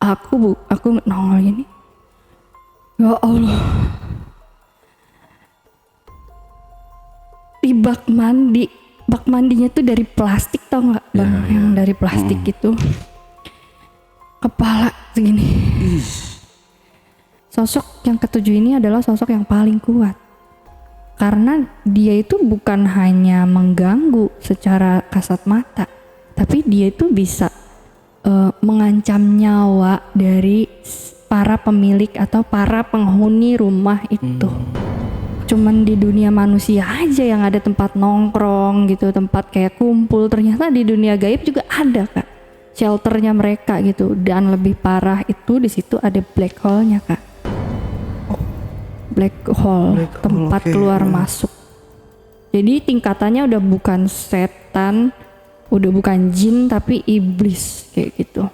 Aku nongol gini. Ya Allah. Di bak mandinya tuh dari plastik, tau nggak bang? Yang dari plastik gitu. Kepala segini. Sosok yang ketujuh ini adalah sosok yang paling kuat. Karena dia itu bukan hanya mengganggu secara kasat mata, tapi dia itu bisa mengancam nyawa dari para pemilik atau para penghuni rumah itu. Cuman di dunia manusia aja yang ada tempat nongkrong gitu, tempat kayak kumpul. Ternyata di dunia gaib juga ada kak, shelternya mereka gitu. Dan lebih parah itu di situ ada black hole-nya kak. Black hole, tempat keluar masuk. Jadi tingkatannya udah bukan setan, udah bukan jin, tapi iblis kayak gitu.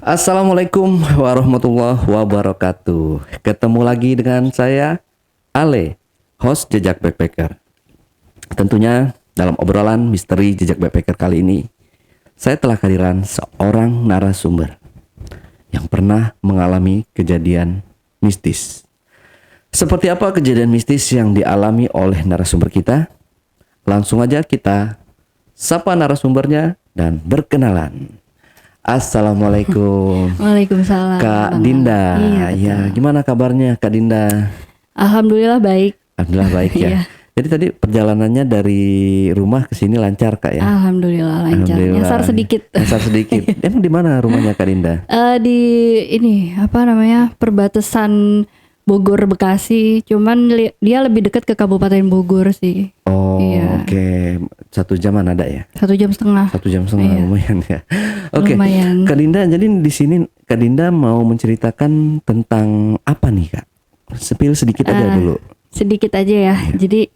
Assalamualaikum warahmatullahi wabarakatuh. Ketemu lagi dengan saya, Ale, host Jejak Backpacker. Tentunya dalam obrolan misteri Jejak Backpacker kali ini, saya telah kehadiran seorang narasumber yang pernah mengalami kejadian mistis. Seperti apa kejadian mistis yang dialami oleh narasumber kita? Langsung aja kita sapa narasumbernya dan berkenalan. Assalamualaikum. Waalaikumsalam. Kak Dinda. Iya, ya, gimana kabarnya Kak Dinda? Alhamdulillah baik. Alhamdulillah baik ya. Iya. Jadi tadi perjalanannya dari rumah ke sini lancar Kak ya? Alhamdulillah lancar. Alhamdulillah. Nyasar sedikit. Nyasar sedikit. Emang di mana rumahnya Kak Dinda? Di ini apa namanya, perbatasan Bogor Bekasi. Cuman dia lebih dekat ke Kabupaten Bogor sih. Oh, iya. Oke. 1 jaman ada ya? 1 jam setengah. 1 jam setengah, Iya. lumayan ya. Oke. Lumayan. Kak Dinda, jadi di sini Kak Dinda mau menceritakan tentang apa nih Kak? Spill sedikit aja dulu. Sedikit aja ya. Jadi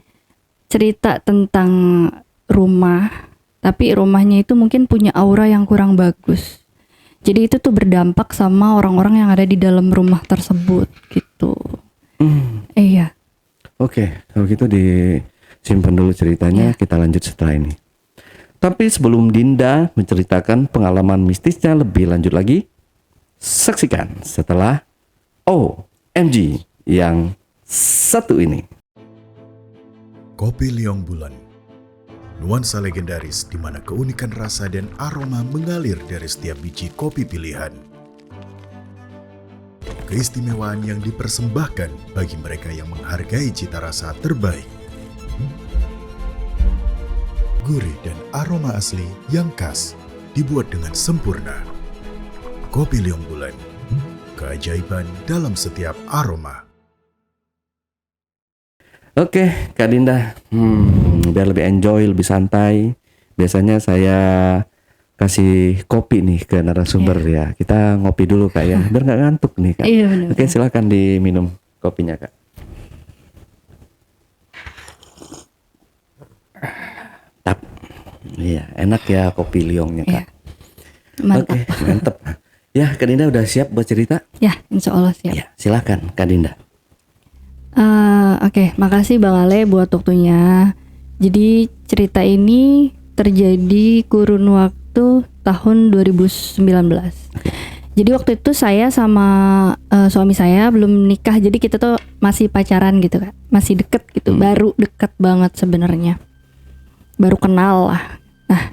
cerita tentang rumah, tapi rumahnya itu mungkin punya aura yang kurang bagus. Jadi itu tuh berdampak sama orang-orang yang ada di dalam rumah tersebut gitu. Iya. Oke, kalau gitu disimpan dulu ceritanya, kita lanjut setelah ini. Tapi sebelum Dinda menceritakan pengalaman mistisnya lebih lanjut lagi, saksikan setelah OMG yang satu ini. Kopi Liong Bulan, nuansa legendaris di mana keunikan rasa dan aroma mengalir dari setiap biji kopi pilihan. Keistimewaan yang dipersembahkan bagi mereka yang menghargai cita rasa terbaik. Gurih dan aroma asli yang khas dibuat dengan sempurna. Kopi Liong Bulan, keajaiban dalam setiap aroma. Oke, Kak Dinda, biar lebih enjoy, lebih santai. Biasanya saya kasih kopi nih ke narasumber ya. Kita ngopi dulu Kak ya, biar nggak ngantuk nih Kak. Iya, benar. Oke, silakan diminum kopinya Kak. Tap. Iya, enak ya kopi liongnya Kak. Iya. Mantap. Oke, mantep. Ya, Kak Dinda udah siap buat cerita? Ya, insya Allah siap. Ya, silakan Kak Dinda. Oke, makasih Bang Ale buat waktunya. Jadi cerita ini terjadi kurun waktu tahun 2019. Jadi waktu itu saya sama suami saya belum nikah, jadi kita tuh masih pacaran gitu kan, masih deket gitu, baru deket banget sebenarnya, baru kenal lah. Nah,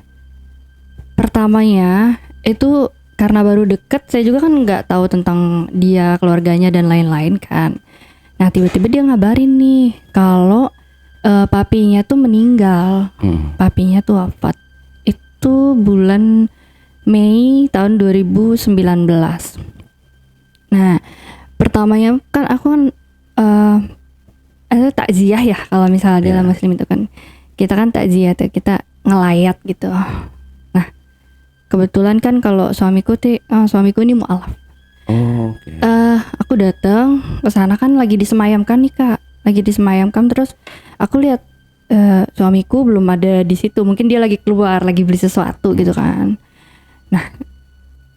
pertamanya itu karena baru deket, saya juga kan nggak tahu tentang dia, keluarganya dan lain-lain kan. Nah tiba-tiba dia ngabarin nih kalau papinya tuh meninggal, papinya tuh wafat. Itu bulan Mei tahun 2019. Nah pertamanya kan aku kan ada takziah ya, kalau misalnya dalam Muslim itu kan kita kan takziah tuh, kita ngelayat gitu. Nah kebetulan kan kalau suamiku ini mu'alaf. aku datang ke sana kan lagi disemayamkan nih Kak, lagi disemayamkan. Terus aku lihat suamiku belum ada di situ, mungkin dia lagi keluar, lagi beli sesuatu gitu kan. Nah,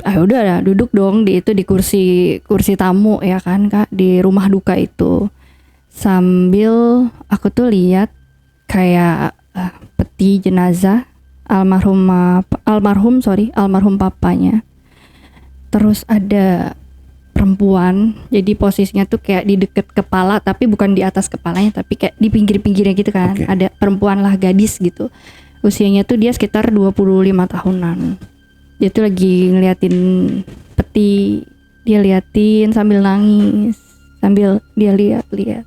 udah duduk dong di kursi tamu ya kan Kak, di rumah duka itu. Sambil aku tuh lihat kayak peti jenazah almarhum papanya. Terus ada perempuan, jadi posisinya tuh kayak di deket kepala, tapi bukan di atas kepalanya, tapi kayak di pinggir-pinggirnya gitu kan. Oke. Ada perempuan lah, gadis gitu. Usianya tuh dia sekitar 25 tahunan. Dia tuh lagi ngeliatin peti, dia liatin sambil nangis, sambil dia lihat-lihat.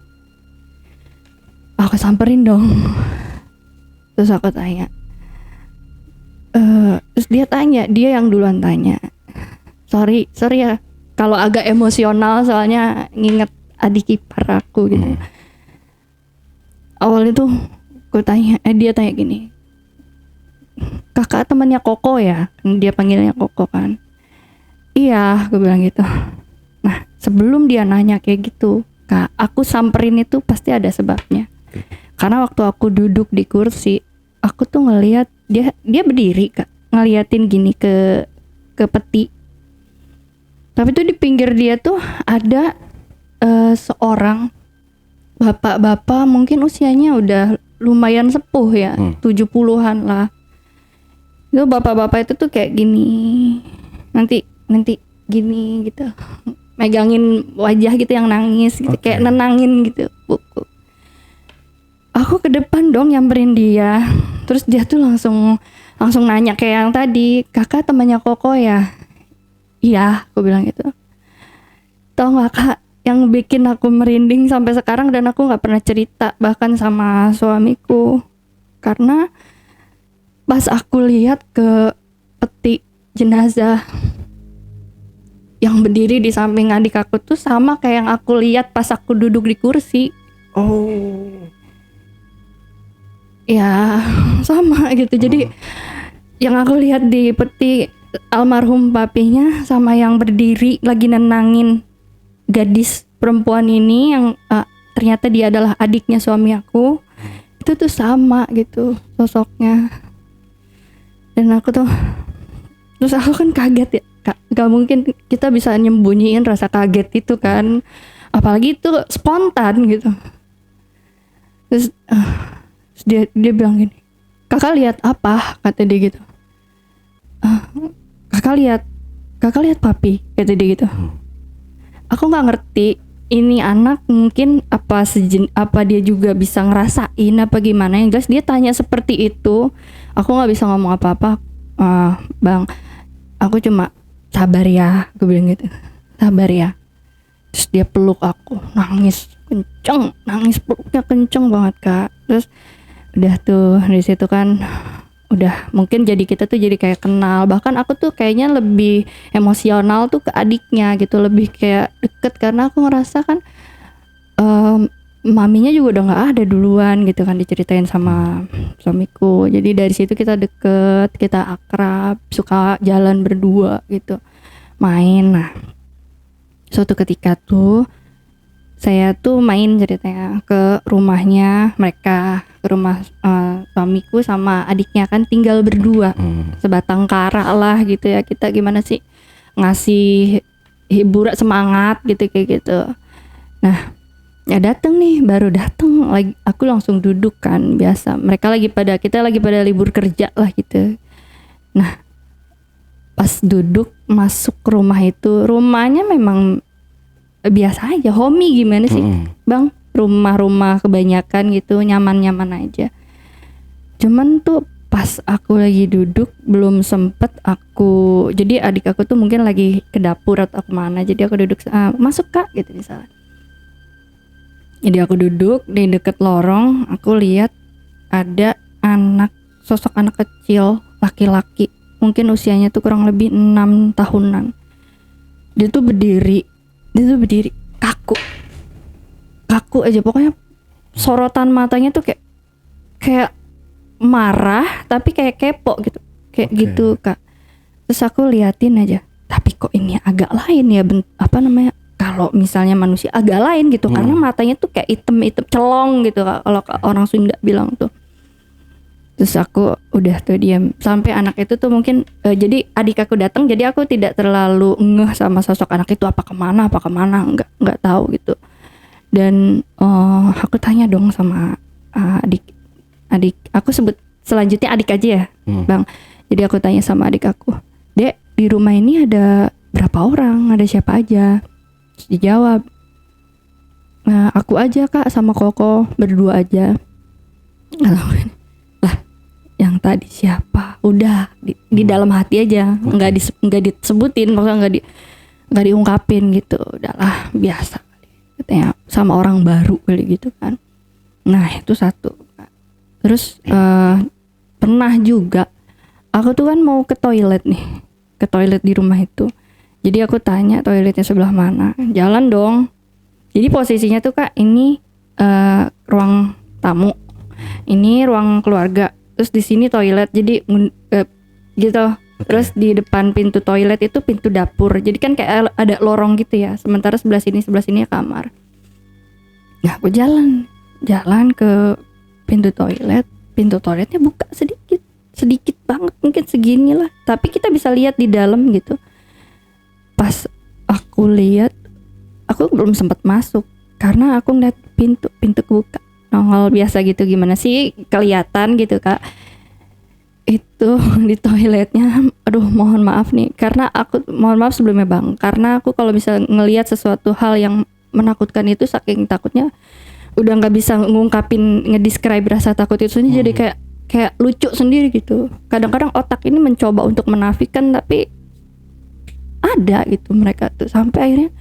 Aku samperin dong. Terus aku tanya, terus dia yang duluan tanya, sorry ya kalau agak emosional soalnya nginget adik ipar aku gitu. Awalnya tuh dia tanya gini, kakak temannya Koko ya? Dia panggilnya Koko kan. Iya, gue bilang gitu. Nah, sebelum dia nanya kayak gitu, Kak, aku samperin itu pasti ada sebabnya. Karena waktu aku duduk di kursi, aku tuh ngelihat dia berdiri Kak, ngeliatin gini ke peti. Tapi tuh di pinggir dia tuh ada seorang bapak-bapak, mungkin usianya udah lumayan sepuh ya, 70-an lah. Itu bapak-bapak itu tuh kayak gini, nanti gini gitu, megangin wajah gitu yang nangis gitu, kayak nenangin gitu. Aku ke depan dong nyamperin dia, terus dia tuh langsung nanya kayak yang tadi, kakak temannya Koko ya? Iya, aku bilang gitu. Tau gak Kak, yang bikin aku merinding sampai sekarang, dan aku gak pernah cerita bahkan sama suamiku, karena pas aku lihat ke peti jenazah yang berdiri di samping adik aku tuh sama kayak yang aku lihat pas aku duduk di kursi. Ya sama gitu. Jadi yang aku lihat di peti almarhum papinya sama yang berdiri lagi nenangin gadis perempuan ini yang ternyata dia adalah adiknya suami aku, itu tuh sama gitu sosoknya. Dan aku tuh, terus aku kan kaget ya Kak, gak mungkin kita bisa nyembunyiin rasa kaget itu kan, apalagi itu spontan gitu. Terus dia bilang gini, kakak lihat apa, kata dia gitu. Kakak lihat papi, kata dia gitu. Aku nggak ngerti ini anak mungkin apa dia juga bisa ngerasain apa gimana. Yang jelas dia tanya seperti itu, aku nggak bisa ngomong apa-apa. Bang, aku cuma sabar ya, aku bilang gitu, sabar ya. Terus dia peluk aku, nangis peluknya kenceng banget Kak. Terus udah tuh di situ kan, udah mungkin jadi kita tuh jadi kayak kenal. Bahkan aku tuh kayaknya lebih emosional tuh ke adiknya gitu, lebih kayak deket karena aku ngerasa kan maminya juga udah nggak ada duluan gitu kan, diceritain sama suamiku. Jadi dari situ kita deket, kita akrab, suka jalan berdua gitu, main. Nah, suatu ketika tuh saya tuh main ceritanya ke rumahnya mereka, ke rumah suamiku sama adiknya kan tinggal berdua, sebatang kara lah gitu ya. Kita gimana sih ngasih hiburan, semangat gitu kayak gitu. Nah, ya baru dateng lagi, aku langsung duduk kan biasa. Kita lagi pada libur kerja lah gitu. Nah, pas duduk masuk ke rumah itu, rumahnya memang biasa aja, homey gimana sih Bang, rumah-rumah kebanyakan gitu, nyaman-nyaman aja. Cuman tuh pas aku lagi duduk belum sempet jadi adik aku tuh mungkin lagi ke dapur atau kemana, jadi aku duduk masuk Kak gitu misalnya. Jadi aku duduk di deket lorong, aku lihat ada sosok anak kecil laki-laki, mungkin usianya tuh kurang lebih 6 tahunan. Dia tuh berdiri kaku aja, pokoknya sorotan matanya tuh kayak marah tapi kayak kepo gitu, kayak gitu Kak. Terus aku liatin aja, tapi kok ini agak lain ya, kalau misalnya manusia agak lain gitu, karena matanya tuh kayak hitam-hitam celong gitu kalau orang Sunda bilang tuh. Terus aku udah tuh diam sampai anak itu tuh mungkin jadi adik aku datang, jadi aku tidak terlalu ngeh sama sosok anak itu apa kemana nggak tahu gitu. Dan aku tanya dong sama adik aku sebut selanjutnya adik aja ya, Bang. Jadi aku tanya sama adik aku, Dek, di rumah ini ada berapa orang, ada siapa aja? Terus dijawab, nah, aku aja Kak sama Koko, berdua aja. Lah, yang tadi siapa? Udah di dalam hati aja, nggak disebutin, maksudnya nggak diungkapin gitu. Udahlah, biasa katanya sama orang baru kali gitu kan. Nah, itu satu. Terus pernah juga aku tuh kan mau ke toilet di rumah itu. Jadi aku tanya toiletnya sebelah mana, jalan dong. Jadi posisinya tuh Kak, ini ruang tamu, ini ruang keluarga, terus di sini toilet. Jadi gitu. Terus di depan pintu toilet itu pintu dapur. Jadi kan kayak ada lorong gitu ya. Sementara sebelah sini ya kamar. Nah, aku jalan ke pintu toiletnya buka sedikit banget, mungkin segini lah. Tapi kita bisa lihat di dalam gitu. Pas aku lihat, aku belum sempat masuk karena aku ngeliat pintu kebuka, nongol biasa gitu. Gimana sih kelihatan gitu Kak? Itu di toiletnya, aduh mohon maaf nih, karena aku mohon maaf sebelumnya Bang, karena aku kalau bisa ngelihat sesuatu hal yang menakutkan itu saking takutnya udah nggak bisa ngungkapin ngedescribe rasa takut itu sendiri. Jadi kayak lucu sendiri gitu. Kadang-kadang otak ini mencoba untuk menafikan, tapi ada gitu mereka tuh. Sampai akhirnya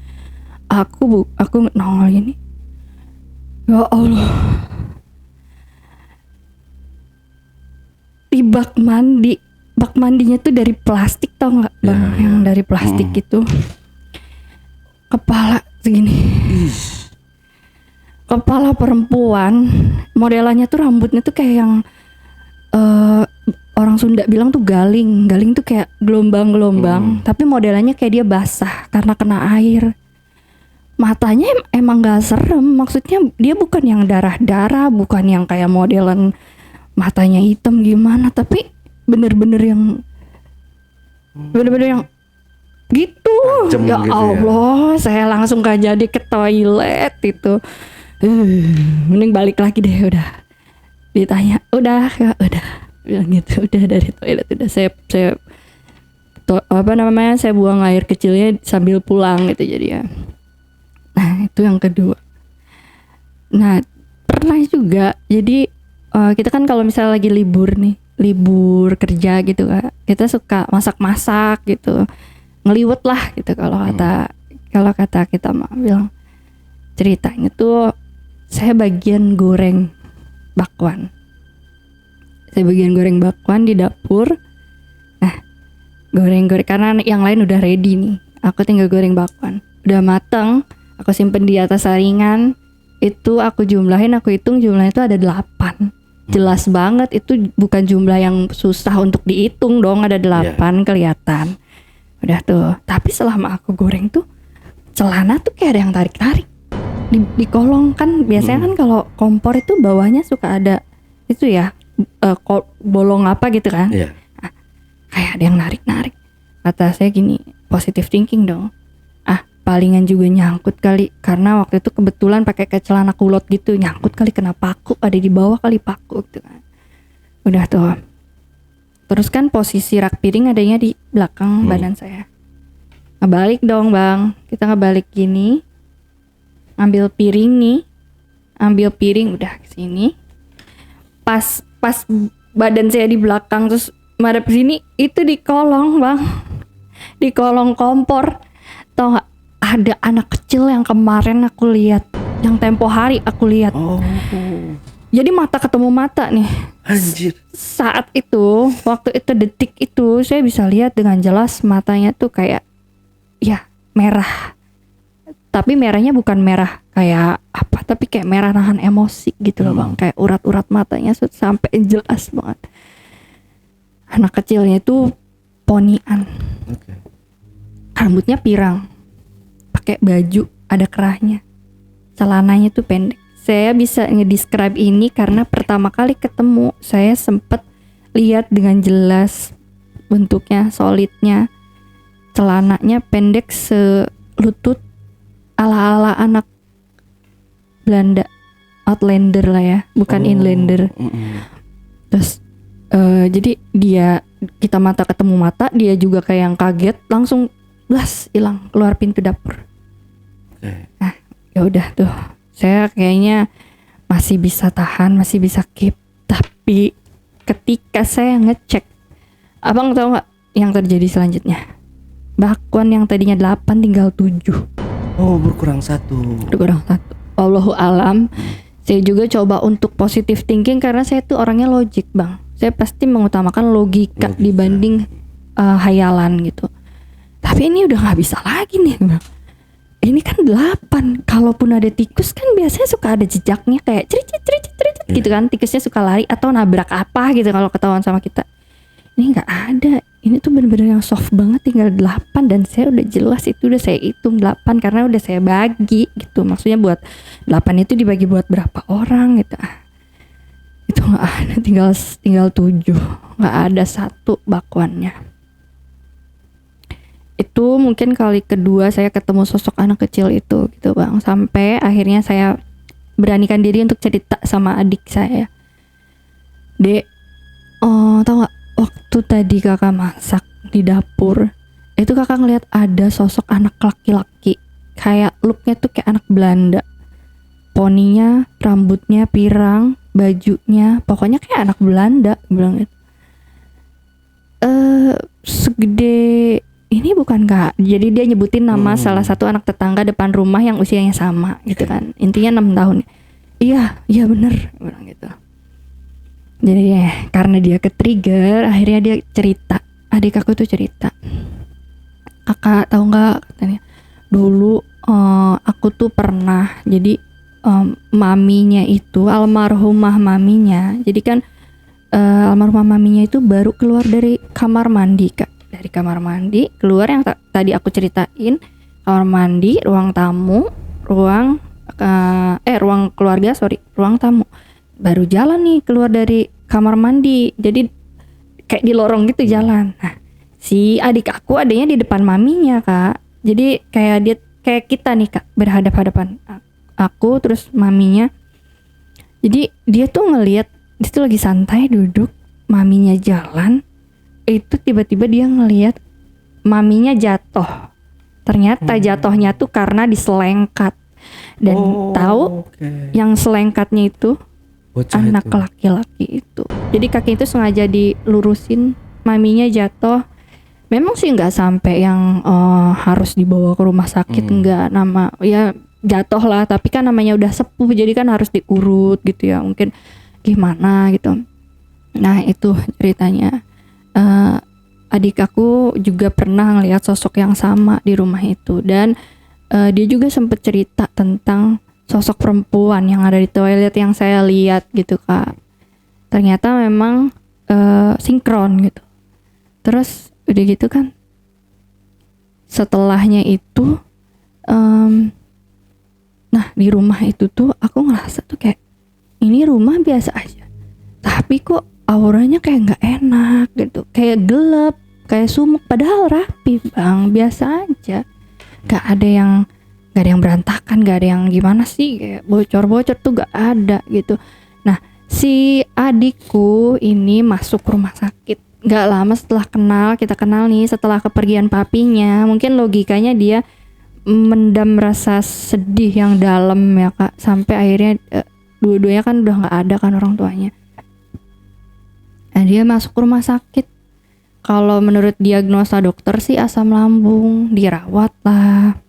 aku nongol gini, ya Allah, di bak mandinya tuh dari plastik, tau nggak Bang? Yang dari plastik gitu, kepala segini, kepala perempuan, modelannya tuh rambutnya tuh kayak yang orang Sunda bilang tuh galing tuh kayak gelombang-gelombang, tapi modelannya kayak dia basah karena kena air. Matanya emang gak serem, maksudnya dia bukan yang darah-darah, bukan yang kayak modelan matanya hitam gimana, tapi bener-bener yang gitu. Ya gitu Allah, saya langsung gak jadi ke toilet itu. Mending balik lagi deh. Udah ditanya, udah bilang gitu, udah dari toilet udah saya buang air kecilnya sambil pulang gitu jadi ya. Nah, itu yang kedua. Nah, pernah juga jadi kita kan kalau misalnya lagi libur kerja gitu Kak, kita suka masak-masak gitu, ngeliwet lah gitu kalau kata kita mah bilang. Ceritanya tuh saya bagian goreng bakwan di dapur. Nah, goreng karena yang lain udah ready nih, aku tinggal goreng bakwan udah mateng, aku simpen di atas saringan. Itu aku hitung jumlahnya itu ada 8. Jelas banget itu bukan jumlah yang susah untuk dihitung dong, ada 8 kelihatan. Udah tuh, tapi selama aku goreng tuh celana tuh kayak ada yang tarik-tarik di kolong. Kan biasanya kan kalau kompor itu bawahnya suka ada itu ya, bolong apa gitu kan. Nah, kayak ada yang narik-narik. Kata saya gini, positive thinking dong. Palingan juga nyangkut kali, karena waktu itu kebetulan pakai celana kulot gitu, nyangkut kali kena paku, ada di bawah kali paku gitu kan. Udah tuh. Terus kan posisi rak piring adanya di belakang badan saya. Ngebalik dong Bang, kita ngebalik gini, ambil piring udah kesini. Pas badan saya di belakang terus madep sini, itu di kolong Bang, di kolong kompor. Tau gak, ada anak kecil yang kemarin aku lihat, yang tempo hari aku lihat. Jadi mata ketemu mata nih. Anjir. Saat itu, waktu itu detik itu saya bisa lihat dengan jelas matanya tuh kayak ya merah. Tapi merahnya bukan merah kayak apa, tapi kayak merah nahan emosi gitu loh Bang. Kayak urat-urat matanya sampai jelas banget. Anak kecilnya itu ponian. Rambutnya pirang. pakai baju ada kerahnya, celananya tuh pendek. Saya bisa ngedescribe ini karena pertama kali ketemu saya sempet lihat dengan jelas bentuknya, solidnya, celananya pendek selutut ala-ala anak Belanda, Outlander lah ya, bukan Inlander. Terus jadi kita mata ketemu mata, dia juga kayak yang kaget, langsung blas hilang keluar pintu dapur. Nah ya udah tuh, saya kayaknya masih bisa tahan, masih bisa keep. Tapi ketika saya ngecek, abang tahu nggak yang terjadi selanjutnya? Bakwan yang tadinya 8 tinggal 7. Oh, berkurang 1. Allahu alam. Saya juga coba untuk positive thinking karena saya tuh orangnya logik, Bang. Saya pasti mengutamakan logika dibanding hayalan gitu. Tapi ini udah nggak bisa lagi nih, Bang. Ini kan 8. Kalaupun ada tikus kan biasanya suka ada jejaknya kayak cerit gitu kan. Tikusnya suka lari atau nabrak apa gitu kalau ketahuan sama kita. Ini nggak ada. Ini tuh bener-bener yang soft banget, tinggal 8. Dan saya udah jelas itu udah saya hitung 8 karena udah saya bagi gitu. Maksudnya buat 8 itu dibagi buat berapa orang gitu. Itu nggak ada, tinggal 7. Nggak ada 1 bakwannya. Itu mungkin kali kedua saya ketemu sosok anak kecil itu gitu, Bang. Sampai akhirnya saya beranikan diri untuk cerita sama adik saya. Dek, tau gak waktu tadi kakak masak di dapur, itu kakak ngeliat ada sosok anak laki-laki, kayak looknya tuh kayak anak Belanda, poninya, rambutnya pirang, bajunya pokoknya kayak anak Belanda, bilang gitu. Segede ini bukan kak, jadi dia nyebutin nama salah satu anak tetangga depan rumah yang usianya sama gitu kan, intinya 6 tahun. Iya bener, bilang gitu. Jadi karena dia ke-trigger, akhirnya dia cerita, adik aku tuh cerita, kakak tahu nggak katanya, dulu aku tuh pernah jadi maminya itu, almarhumah maminya, jadi kan almarhumah maminya itu baru keluar dari kamar mandi kak. Dari kamar mandi keluar yang tadi aku ceritain, kamar mandi, ruang tamu, ruang keluarga, ruang tamu. Baru jalan nih keluar dari kamar mandi, jadi kayak di lorong gitu jalan. Nah, si adik aku adanya di depan maminya kak, jadi kayak kita nih kak, berhadap-hadapan, aku terus maminya. Jadi dia tuh ngelihat, dia tuh lagi santai duduk, maminya jalan. Itu tiba-tiba dia ngelihat maminya jatuh. Ternyata jatuhnya tuh karena diselengkat. Dan tahu yang selengkatnya itu bocah anak itu, laki-laki itu. Jadi kaki itu sengaja dilurusin, maminya jatuh. Memang sih nggak sampai yang harus dibawa ke rumah sakit, nggak, ya jatuh lah. Tapi kan namanya udah sepuh, jadi kan harus diurut gitu ya. Mungkin gimana gitu. Nah itu ceritanya. Adik aku juga pernah ngelihat sosok yang sama di rumah itu, dan dia juga sempat cerita tentang sosok perempuan yang ada di toilet yang saya lihat gitu kak. Ternyata memang sinkron gitu. Terus udah gitu kan, setelahnya itu nah di rumah itu tuh aku ngerasa tuh kayak ini rumah biasa aja, tapi kok auranya kayak nggak enak gitu, kayak gelap, kayak sumuk, padahal rapi bang, biasa aja, nggak ada yang berantakan, nggak ada yang gimana sih, kayak bocor-bocor tuh nggak ada gitu. Nah si adikku ini masuk rumah sakit nggak lama setelah kita kenal nih, setelah kepergian papinya. Mungkin logikanya dia mendam rasa sedih yang dalam ya kak, sampai akhirnya dua-duanya kan udah nggak ada kan orang tuanya. Nah dia masuk rumah sakit. Kalau menurut diagnosa dokter sih asam lambung, dirawat lah.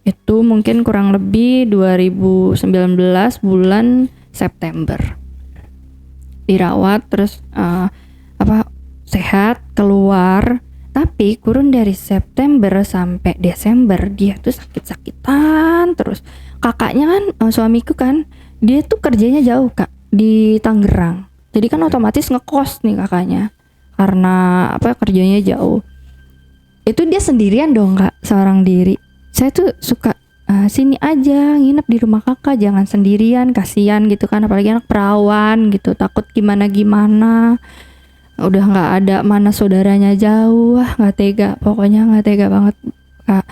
Itu mungkin kurang lebih 2019 bulan September. Dirawat terus sehat, keluar. Tapi kurun dari September sampai Desember dia tuh sakit-sakitan terus. Kakaknya kan suamiku kan, dia tuh kerjanya jauh kak, di Tangerang. Jadi kan otomatis ngekos nih kakaknya, karena kerjanya jauh. Itu dia sendirian dong kak, seorang diri. saya tuh suka sini aja nginep di rumah kakak, jangan sendirian, kasihan gitu kan, apalagi anak perawan gitu, takut gimana udah nggak ada, mana saudaranya jauh, nggak tega, pokoknya nggak tega banget kak.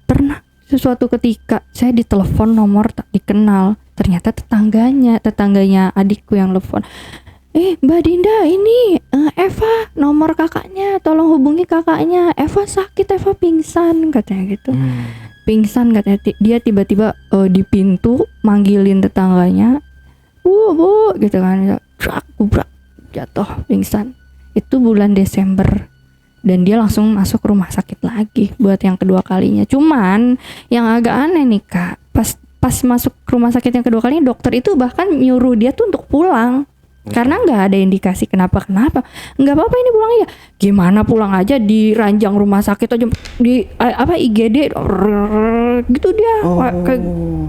Pernah suatu ketika saya ditelepon nomor tak dikenal, ternyata tetangganya adikku yang telepon. Mbak Dinda, ini Eva, nomor kakaknya, tolong hubungi kakaknya, Eva sakit, Eva pingsan, katanya gitu. Pingsan katanya, dia tiba-tiba di pintu manggilin tetangganya, bu gitu kan, brak jatuh pingsan. Itu bulan Desember, dan dia langsung masuk rumah sakit lagi buat yang kedua kalinya. Cuman yang agak aneh nih kak, pas masuk rumah sakit yang kedua kalinya, dokter itu bahkan nyuruh dia tuh untuk pulang. Karena nggak ada indikasi kenapa nggak apa-apa, ini pulang aja. Gimana pulang aja, di ranjang rumah sakit aja, di IGD gitu dia, kayak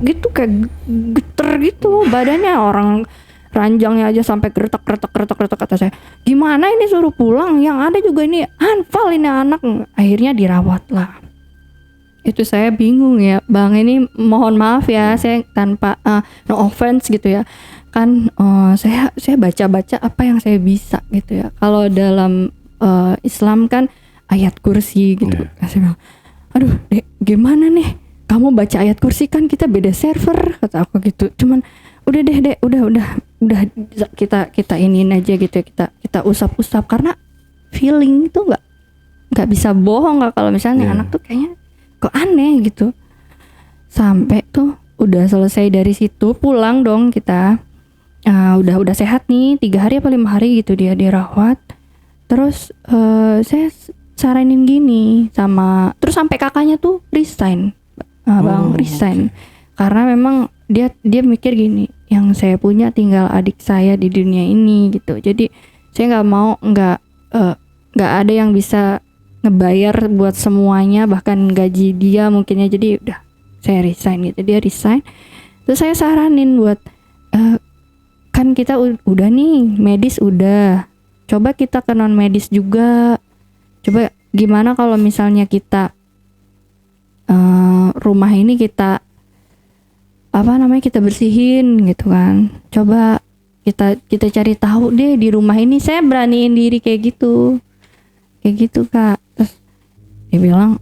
gitu, kayak geter gitu badannya, orang ranjangnya aja sampai geretak kata saya. Gimana ini suruh pulang, yang ada juga ini anfal ini anak. Akhirnya dirawat lah. Itu saya bingung ya bang, ini mohon maaf ya, saya tanpa no offense gitu ya kan, saya baca apa yang saya bisa gitu ya. Kalau dalam Islam kan ayat kursi gitu. Saya bilang, aduh dek, gimana nih kamu baca ayat kursi, kan kita beda server, kata aku gitu. Cuman udah deh dek, udah kita iniin aja gitu ya, kita usap karena feeling itu nggak bisa bohong nggak, kalau misalnya anak tuh kayaknya kok aneh gitu. Sampai tuh udah selesai dari situ, pulang dong kita. Udah sehat nih, 3 hari apa 5 hari gitu dia dirawat. Terus saya saranin gini sama, terus sampai kakaknya tuh resign, bang, resign. Karena memang dia mikir gini, yang saya punya tinggal adik saya di dunia ini gitu. Jadi saya nggak mau nggak ada yang bisa ngebayar buat semuanya, bahkan gaji dia mungkinnya. Jadi udah saya resign gitu, dia resign. Terus saya saranin buat kan kita udah nih medis, udah coba kita ke non medis juga. Coba gimana kalau misalnya kita rumah ini kita kita bersihin gitu kan. Coba kita cari tahu deh di rumah ini. Saya beraniin diri kayak gitu kak. Terus dia bilang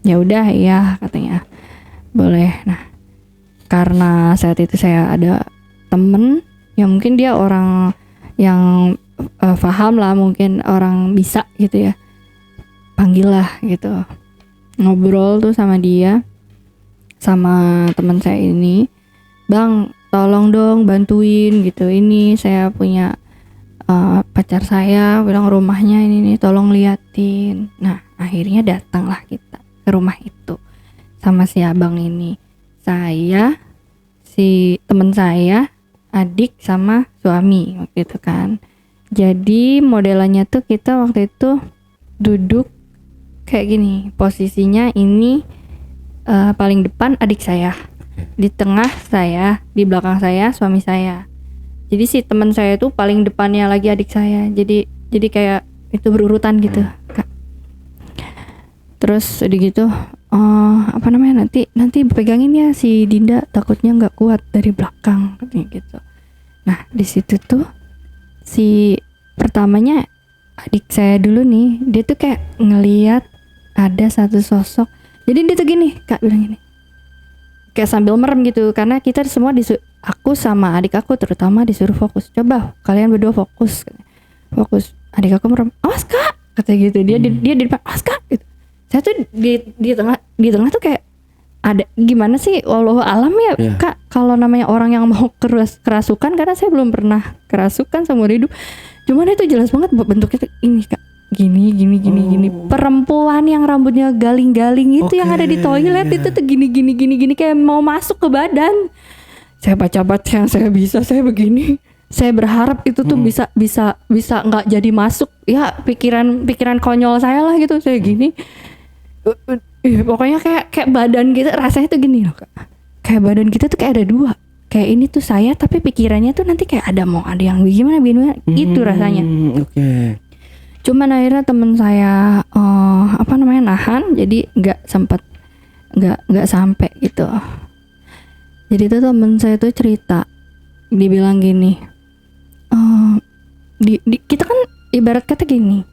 ya udah ya, katanya boleh. Nah karena saat itu saya ada temen yang mungkin dia orang yang paham lah, mungkin orang bisa gitu ya, panggil lah gitu, ngobrol tuh sama dia, sama teman saya ini, bang tolong dong bantuin gitu, ini saya punya pacar saya bilang rumahnya ini nih, tolong liatin. Nah akhirnya datanglah kita ke rumah itu sama si abang ini, saya, si teman saya, adik sama suami waktu itu kan. Jadi modelannya tuh kita waktu itu duduk kayak gini, posisinya ini paling depan adik saya, di tengah saya, di belakang saya suami saya. Jadi si teman saya tuh paling depannya lagi adik saya. Jadi kayak itu berurutan gitu kak. Terus udah gitu nanti pegangin ya si Dinda, takutnya nggak kuat dari belakang katanya gitu. Nah di situ tuh si pertamanya adik saya dulu nih, dia tuh kayak ngeliat ada satu sosok. Jadi dia tuh gini kak, bilang gini kayak sambil merem gitu, karena kita semua aku sama adik aku terutama disuruh fokus, coba kalian berdua fokus. Adik aku merem, awas kak katanya gitu. Dia di depan, awas kak gitu. Saya tuh di tengah tuh kayak ada gimana sih, wallahu alam ya kak, kalau namanya orang yang mau kerasukan, karena saya belum pernah kerasukan seumur hidup. Cuman itu jelas banget bentuknya tuh ini kak, gini perempuan yang rambutnya galing-galing itu, yang ada di toilet itu tuh gini kayak mau masuk ke badan. Saya baca yang saya bisa, saya begini. Saya berharap itu tuh bisa nggak jadi masuk ya, pikiran konyol saya lah gitu. Saya gini, pokoknya kayak badan kita rasanya tuh gini loh kak, kayak badan kita tuh kayak ada dua, kayak ini tuh saya, tapi pikirannya tuh nanti kayak ada yang gimana itu rasanya. Cuman akhirnya temen saya nahan, jadi nggak sampai gitu. Jadi tuh temen saya tuh cerita, dibilang gini, kita kan ibarat kata gini,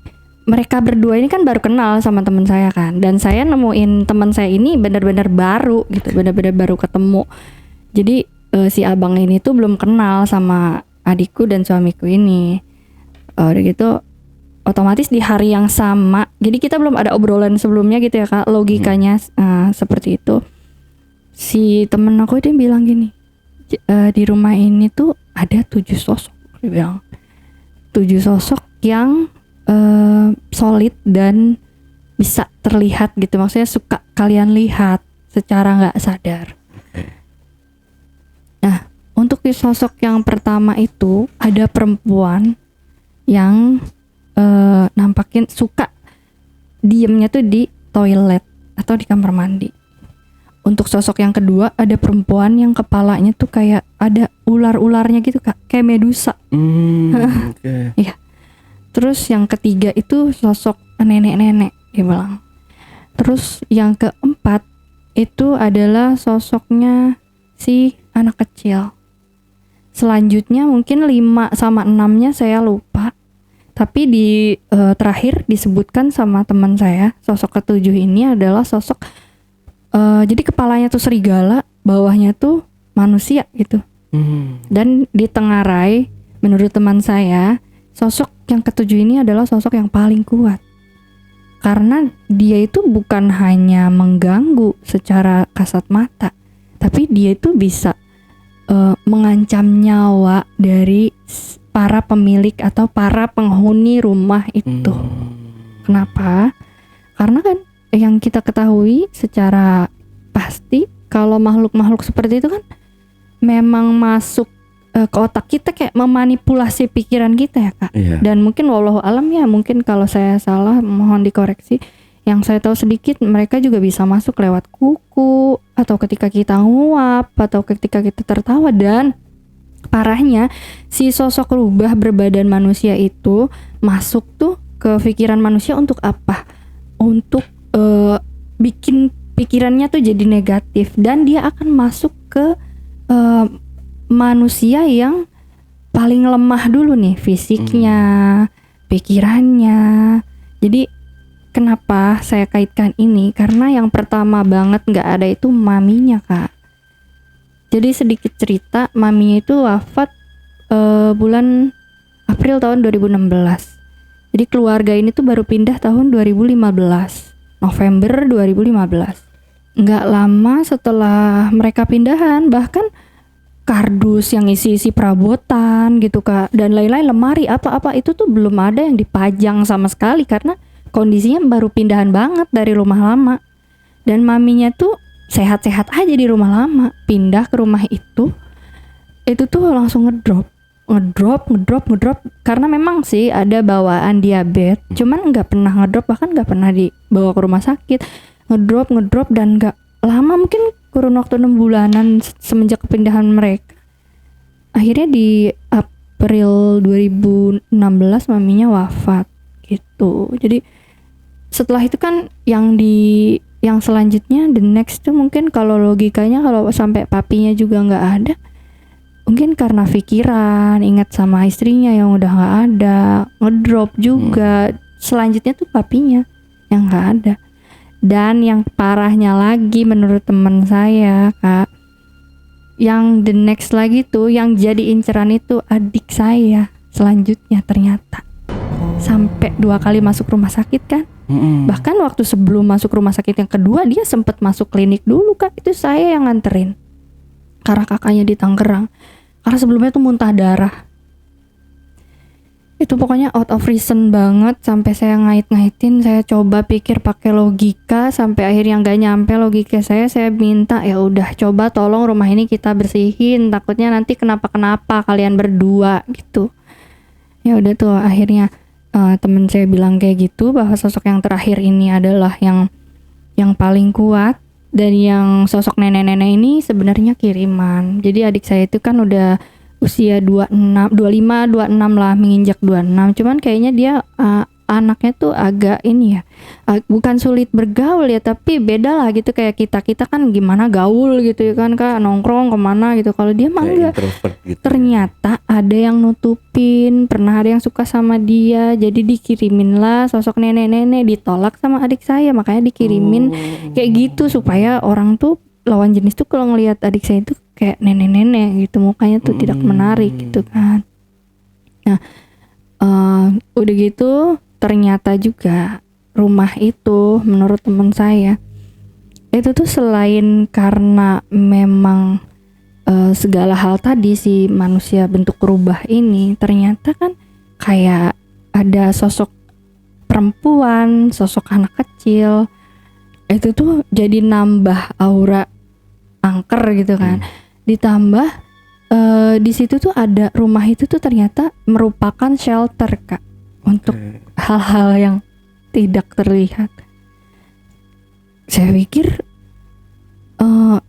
mereka berdua ini kan baru kenal sama teman saya kan, dan saya nemuin teman saya ini benar-benar baru gitu, benar-benar baru ketemu. Jadi si abang ini tuh belum kenal sama adikku dan suamiku ini. Udah gitu otomatis di hari yang sama, jadi kita belum ada obrolan sebelumnya gitu ya Kak, logikanya seperti itu. Si temen aku dia bilang gini, di rumah ini tuh ada 7 sosok, dia bilang 7 sosok yang solid dan bisa terlihat gitu, maksudnya suka kalian lihat secara nggak sadar. Nah, untuk sosok yang pertama itu ada perempuan yang nampakin suka diemnya tuh di toilet atau di kamar mandi. Untuk sosok yang kedua ada perempuan yang kepalanya tuh kayak ada ular-ularnya gitu Kak, kayak Medusa. Okay. Iya. Terus yang ketiga itu sosok nenek-nenek, dia bilang. Terus yang keempat itu adalah sosoknya si anak kecil. Selanjutnya mungkin 5 sama 6-nya saya lupa. Tapi di terakhir disebutkan sama teman saya, sosok ketujuh ini adalah sosok jadi kepalanya tuh serigala, bawahnya tuh manusia gitu. Dan ditengarai, menurut teman saya, sosok yang ketujuh ini adalah sosok yang paling kuat. Karena dia itu bukan hanya mengganggu secara kasat mata, tapi dia itu bisa mengancam nyawa dari para pemilik atau para penghuni rumah itu. Kenapa? Karena kan yang kita ketahui secara pasti kalau makhluk-makhluk seperti itu kan memang masuk ke otak kita, kayak memanipulasi pikiran kita ya Kak. Iya. Dan mungkin wallahu alam ya, mungkin kalau saya salah mohon dikoreksi. Yang saya tahu sedikit, mereka juga bisa masuk lewat kuku atau ketika kita nguap atau ketika kita tertawa. Dan parahnya si sosok rubah berbadan manusia itu masuk tuh ke pikiran manusia untuk apa? Untuk bikin pikirannya tuh jadi negatif, dan dia akan masuk ke manusia yang paling lemah dulu nih, fisiknya, pikirannya. Jadi kenapa saya kaitkan ini? Karena yang pertama banget nggak ada itu maminya Kak. Jadi sedikit cerita, maminya itu wafat bulan April tahun 2016. Jadi keluarga ini tuh baru pindah tahun 2015, November 2015. Nggak lama setelah mereka pindahan, bahkan kardus yang isi-isi perabotan gitu Kak, dan lain-lain, lemari apa-apa itu tuh belum ada yang dipajang sama sekali karena kondisinya baru pindahan banget dari rumah lama. Dan maminya tuh sehat-sehat aja di rumah lama, pindah ke rumah itu tuh langsung ngedrop karena memang sih ada bawaan diabetes, cuman nggak pernah ngedrop, bahkan nggak pernah dibawa ke rumah sakit. Ngedrop dan nggak lama, mungkin kurun waktu 6 bulanan semenjak kepindahan mereka. Akhirnya di April 2016 maminya wafat gitu. Jadi setelah itu kan yang selanjutnya, the next tuh mungkin kalau logikanya kalau sampai papinya juga nggak ada, mungkin karena pikiran ingat sama istrinya yang udah nggak ada, ngedrop juga. Selanjutnya tuh papinya yang nggak ada. Dan yang parahnya lagi menurut teman saya Kak, yang the next lagi tuh yang jadi inceran itu adik saya selanjutnya ternyata. Sampai 2 kali masuk rumah sakit kan. Bahkan waktu sebelum masuk rumah sakit yang kedua dia sempat masuk klinik dulu Kak, itu saya yang nganterin. Karena kakaknya di Tangerang. Karena sebelumnya tuh muntah darah. Itu pokoknya out of reason banget, sampai saya ngait-ngaitin, saya coba pikir pakai logika, sampai akhirnya nggak nyampe logika saya minta ya udah coba tolong rumah ini kita bersihin, takutnya nanti kenapa-kenapa kalian berdua gitu. Ya udah tuh akhirnya temen saya bilang kayak gitu, bahwa sosok yang terakhir ini adalah yang paling kuat, dan yang sosok nenek-nenek ini sebenarnya kiriman. Jadi adik saya itu kan udah usia 25, 26 lah, menginjak 26. Cuman kayaknya dia anaknya tuh agak ini ya, bukan sulit bergaul ya, tapi beda lah gitu, kayak kita kan gimana gaul gitu ya kan Kak, nongkrong kemana gitu. Kalau dia mah enggak, introvert gitu. ternyata ada yang nutupin, pernah ada yang suka sama dia, jadi dikirimin lah sosok nenek-nenek, ditolak sama adik saya, makanya dikirimin kayak gitu supaya orang tuh lawan jenis tuh kalau ngelihat adik saya itu kayak nenek-nenek gitu, mukanya tuh tidak menarik gitu kan. Nah udah gitu ternyata juga rumah itu menurut teman saya itu tuh selain karena memang segala hal tadi si manusia bentuk rubah ini, ternyata kan kayak ada sosok perempuan, sosok anak kecil, itu tuh jadi nambah aura angker gitu kan. Ditambah di situ tuh ada rumah itu tuh ternyata merupakan shelter Kak untuk hal-hal yang tidak terlihat. Saya pikir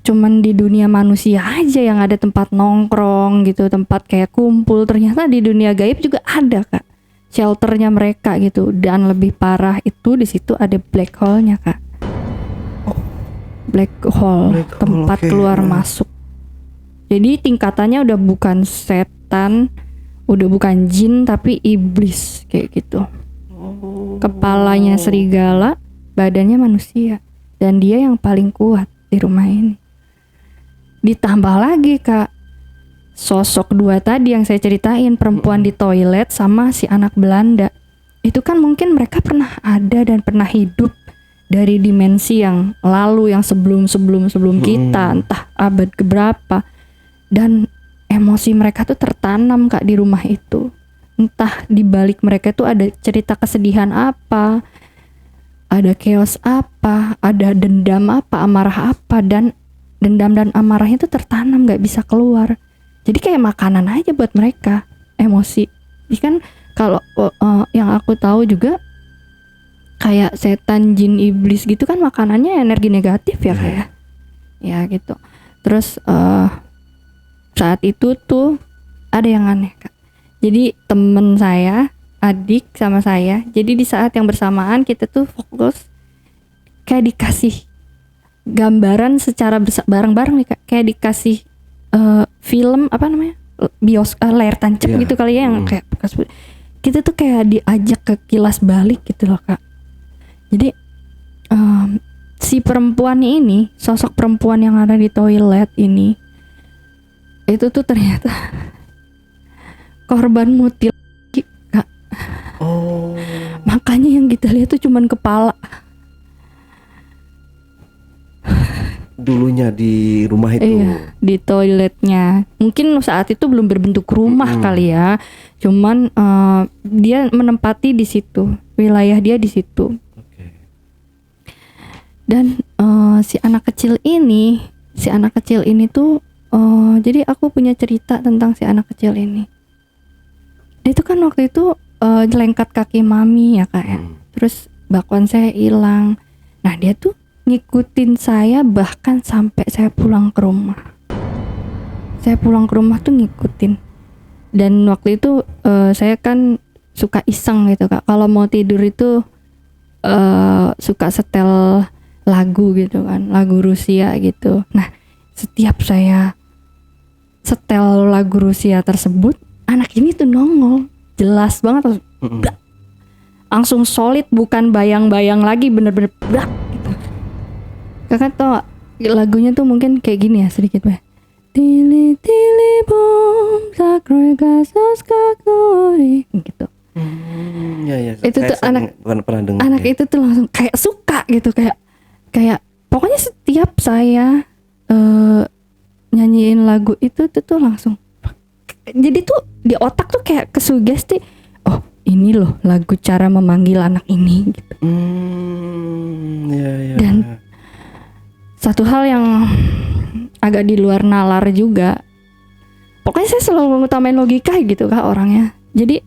cuman di dunia manusia aja yang ada tempat nongkrong gitu, tempat kayak kumpul. Ternyata di dunia gaib juga ada Kak, shelternya mereka gitu. Dan lebih parah itu di situ ada black hole-nya Kak. Black hole, tempat keluar masuk. Jadi tingkatannya udah bukan setan, udah bukan jin, tapi iblis kayak gitu. Kepalanya serigala, badannya manusia, dan dia yang paling kuat di rumah ini. Ditambah lagi Kak, sosok dua tadi yang saya ceritain, perempuan di toilet sama si anak Belanda. Itu kan mungkin mereka pernah ada dan pernah hidup dari dimensi yang lalu, yang sebelum kita, entah abad keberapa. Dan emosi mereka tuh tertanam Kak di rumah itu. Entah di balik mereka tuh ada cerita kesedihan apa, ada chaos apa, ada dendam apa, amarah apa, dan dendam dan amarahnya tuh tertanam, gak bisa keluar. Jadi kayak makanan aja buat mereka, emosi. Jadi kan kalau yang aku tahu juga kayak setan, jin, iblis gitu kan makanannya energi negatif ya kayak. Ya gitu. Terus saat itu tuh ada yang aneh Kak. Jadi temen saya, adik sama saya, jadi di saat yang bersamaan kita tuh fokus kayak dikasih gambaran secara bareng-bareng nih Kak. Kayak dikasih film apa namanya, layar tancap gitu kali ya, yang kayak bekas. Kita tuh kayak diajak ke kilas balik gitu loh Kak. Jadi si perempuan ini, sosok perempuan yang ada di toilet ini, itu tuh ternyata korban mutilasi Kak. Makanya yang kita lihat tuh cuman kepala. Dulunya di rumah itu. Iya, di toiletnya. Mungkin saat itu belum berbentuk rumah kali ya. Cuman dia menempati di situ, wilayah dia di situ. Dan si anak kecil ini tuh jadi aku punya cerita tentang si anak kecil ini. Dia tuh kan waktu itu jelengkat kaki mami ya Kak ya. Terus bakwan saya hilang. Nah dia tuh ngikutin saya bahkan sampai saya pulang ke rumah. Saya pulang ke rumah tuh ngikutin. Dan waktu itu saya kan suka iseng gitu Kak. Kalau mau tidur itu suka setel lagu gitu kan, lagu Rusia gitu. Nah setiap saya setel lagu Rusia tersebut, anak ini tuh nongol, jelas banget, langsung solid, bukan bayang-bayang lagi, bener-bener brak gitu. Kakak tau gak, lagunya tuh mungkin kayak gini ya sedikit bah. Tili tili bom sakroy gasos kakori gitu. Ya, Itu tuh anak pernah dengar. Anak itu tuh langsung kayak suka gitu, kayak pokoknya setiap saya nyanyiin lagu itu tuh langsung, jadi tuh di otak tuh kayak kesugesti, oh ini loh lagu cara memanggil anak ini gitu. Ya. Dan satu hal yang agak di luar nalar juga, pokoknya saya selalu ngutamain logika gitu Kak orangnya. Jadi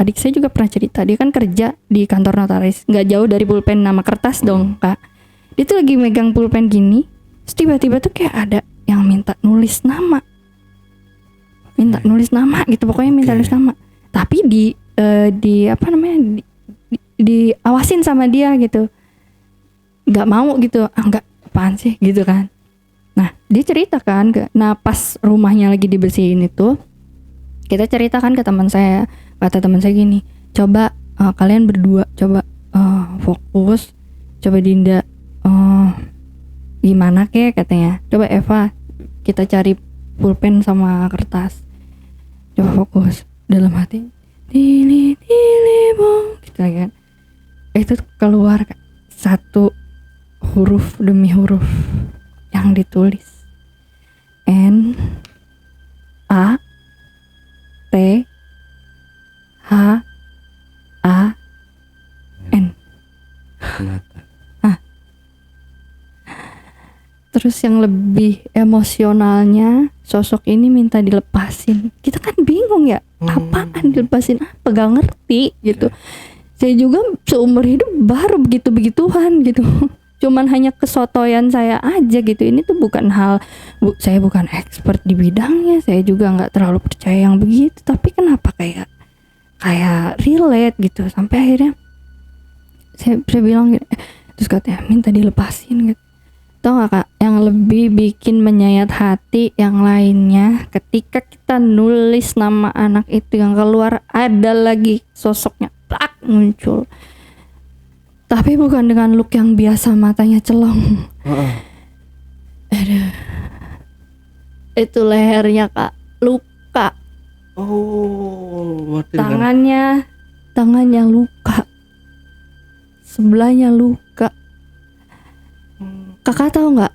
adik saya juga pernah cerita, dia kan kerja di kantor notaris, nggak jauh dari pulpen nama kertas dong Kak. Dia tuh lagi megang pulpen gini, terus tiba-tiba tuh kayak ada yang minta nulis nama gitu, pokoknya minta nulis nama. Tapi di apa namanya, diawasin sama dia gitu, nggak mau gitu, nggak, apaan sih gitu kan. Nah dia cerita kan, nah pas rumahnya lagi dibersihin itu, kita ceritakan ke teman saya, kata teman saya gini, coba kalian berdua coba fokus, coba Dinda gimana kek katanya, coba Eva kita cari pulpen sama kertas, coba fokus. Dalam hati tili bong gitu kan, itu keluar satu huruf demi huruf yang ditulis, N A T H A N. Terus yang lebih emosionalnya, sosok ini minta dilepasin. Kita kan bingung ya, apaan dilepasin apa, gak ngerti gitu. Saya juga seumur hidup baru begitu-begituan gitu. Cuman hanya kesotoyan saya aja gitu. Ini tuh bukan hal, saya bukan expert di bidangnya, saya juga gak terlalu percaya yang begitu. Tapi kenapa kayak relate gitu. Sampai akhirnya saya bilang gitu, terus katanya minta dilepasin gitu. Tau gak Kak, yang lebih bikin menyayat hati yang lainnya, ketika kita nulis nama anak itu, yang keluar ada lagi sosoknya plak muncul, tapi bukan dengan look yang biasa, matanya celong. Aduh, itu lehernya Kak luka, tangannya luka, sebelahnya luka. Kakak tahu nggak,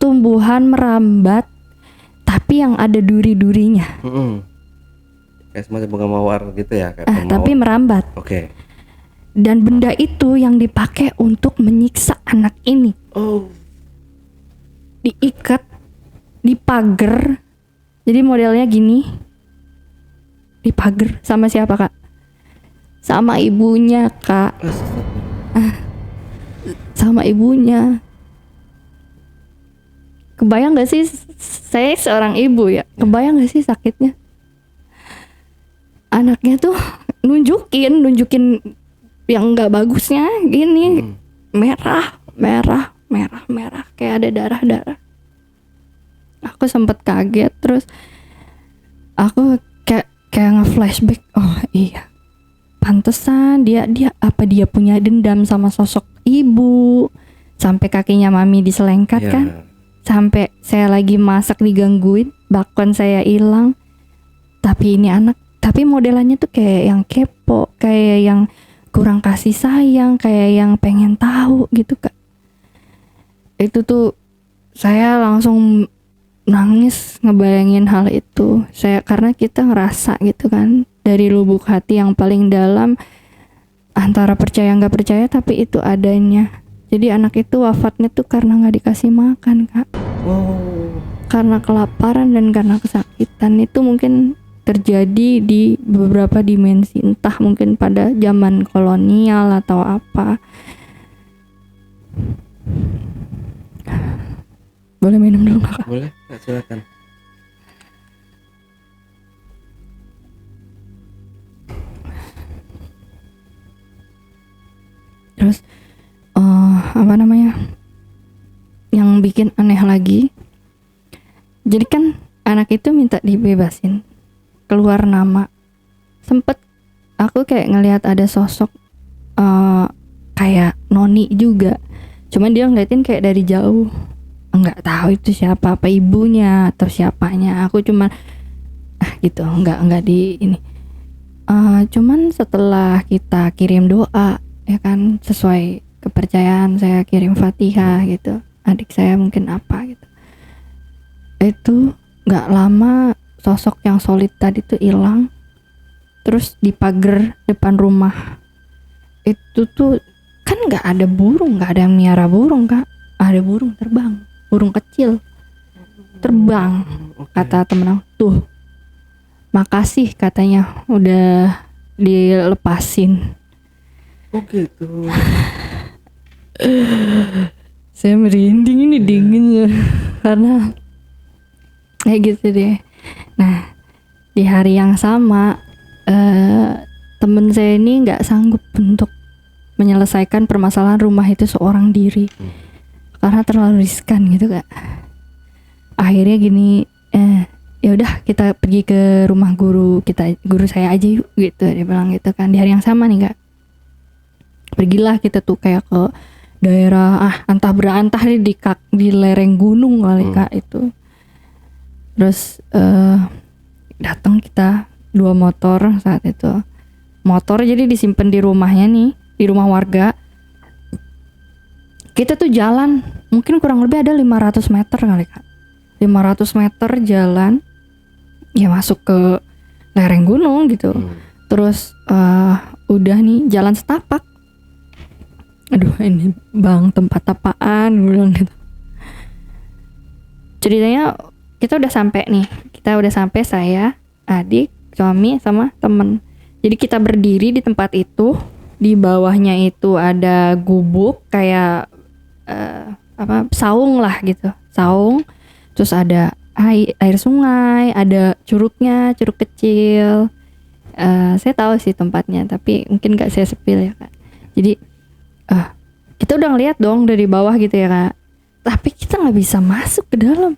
tumbuhan merambat tapi yang ada duri-durinya. Kayak semacam bunga mawar gitu ya, kayak tapi merambat. Oke. Dan benda itu yang dipakai untuk menyiksa anak ini. Diikat di pagar. Jadi modelnya gini. Di pagar sama siapa Kak? Sama ibunya Kak. Sama ibunya. Kebayang gak sih, saya seorang ibu ya, kebayang gak sih sakitnya? Anaknya tuh nunjukin yang gak bagusnya gini, merah, kayak ada darah. Aku sempet kaget, terus aku kayak nge-flashback, oh iya, pantesan dia punya dendam sama sosok ibu, sampai kakinya mami diselengkat kan, sampai saya lagi masak digangguin, bakwan saya hilang, tapi ini anak, tapi modelannya tuh kayak yang kepo, kayak yang kurang kasih sayang, kayak yang pengen tahu gitu Kak. Itu tuh saya langsung nangis ngebayangin hal itu. Karena kita ngerasa gitu kan, dari lubuk hati yang paling dalam, antara percaya nggak percaya, tapi itu adanya. Jadi anak itu wafatnya tuh karena nggak dikasih makan Kak. Karena kelaparan dan karena kesakitan. Itu mungkin terjadi di beberapa dimensi, entah mungkin pada zaman kolonial atau apa. Boleh minum dulu Kak? Boleh, silakan. Terus yang bikin aneh lagi, jadi kan anak itu minta dibebasin, keluar nama, sempet aku kayak ngelihat ada sosok kayak noni juga, cuman dia ngeliatin kayak dari jauh, nggak tahu itu siapa, apa ibunya atau siapanya. Aku cuman gitu, nggak di ini. Cuman setelah kita kirim doa, ya kan, sesuai kepercayaan, saya kirim Fatihah gitu, adik saya mungkin apa gitu, itu nggak lama sosok yang solid tadi tuh hilang. Terus di pagar depan rumah itu tuh kan nggak ada burung, nggak ada yang miara burung Kak, ada burung terbang, burung kecil terbang. Kata temen aku, tuh makasih katanya udah dilepasin. Oh gitu. Saya merinding, ini dingin ya, karena kayak gitu deh. Nah di hari yang sama, temen saya ini nggak sanggup untuk menyelesaikan permasalahan rumah itu seorang diri karena terlalu riskan gitu Kak. Akhirnya gini, ya udah kita pergi ke rumah guru saya aja yuk gitu, dia bilang gitu kan, di hari yang sama nih Kak. Pergilah kita tuh kayak ke daerah entah di lereng gunung kali Kak itu. Terus datang kita 2 motor saat itu. Motor jadi disimpan di rumahnya nih, di rumah warga. Kita tuh jalan mungkin kurang lebih ada 500 meter kali Kak. 500 meter jalan ya masuk ke lereng gunung gitu. Terus udah nih jalan setapak. Aduh ini bang tempat apaan, gue bilang gitu. Ceritanya kita udah sampai saya, adik, suami sama temen. Jadi kita berdiri di tempat itu, di bawahnya itu ada gubuk kayak saung lah gitu, saung. Terus ada air sungai, ada curug kecil. Saya tahu sih tempatnya, tapi mungkin gak saya sepil ya Kak. Jadi kita udah ngeliat dong dari bawah gitu ya Kak, tapi kita nggak bisa masuk ke dalam.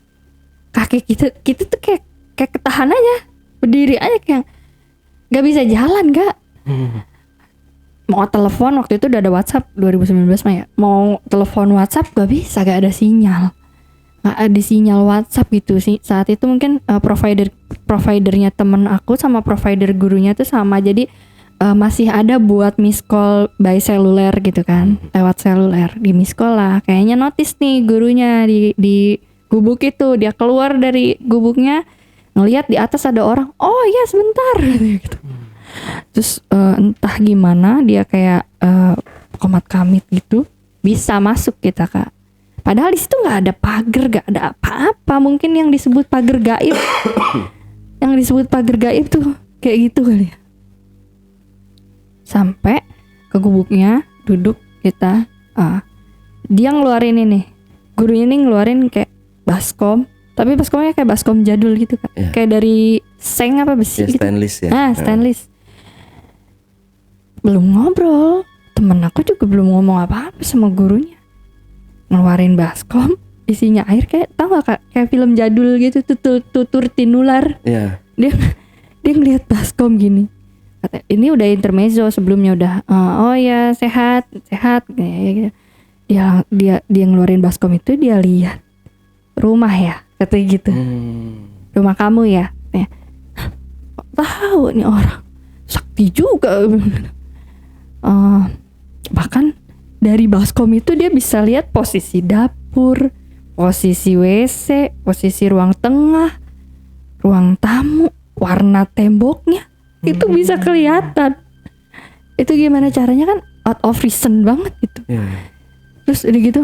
Kaki kita tuh kayak ketahan aja, berdiri aja kayak nggak bisa jalan Kak. Mau telepon waktu itu udah ada WhatsApp 2019 mah ya, mau telepon WhatsApp gak bisa, gak ada sinyal, nggak ada sinyal WhatsApp gitu sih saat itu. Mungkin providernya temen aku sama provider gurunya tuh sama, jadi masih ada buat miss call by seluler gitu kan, lewat seluler di miss call lah. Kayaknya notice nih gurunya di gubuk itu, dia keluar dari gubuknya ngelihat di atas ada orang, oh iya sebentar gitu. Terus entah gimana dia kayak komat kamit gitu bisa masuk kita Kak. Padahal di situ nggak ada pagar, nggak ada apa-apa. Mungkin yang disebut pagar gaib, yang disebut pagar gaib tuh kayak gitu kali ya. Sampai ke gubuknya, duduk kita, dia ngeluarin ini, gurunya ini ngeluarin kayak baskom, tapi baskomnya kayak baskom jadul gitu Kak, kayak dari seng apa besi gitu. Stainless ya. Stainless. Belum ngobrol, temen aku juga belum ngomong apa-apa sama gurunya. Ngeluarin baskom, isinya air kayak, tau gak Kak, kayak film jadul gitu, tutur tinular. Iya. Dia ngeliat baskom gini. Kata, ini udah intermezzo, sebelumnya udah oh ya sehat kayak gitu. Dia ngeluarin baskom itu, dia lihat rumah ya, kata gitu. Rumah kamu ya. Tahu nih orang sakti juga. Bahkan dari baskom itu dia bisa lihat posisi dapur, posisi WC, posisi ruang tengah, ruang tamu, warna temboknya itu bisa kelihatan. Itu gimana caranya kan out of reason banget gitu. Terus udah gitu,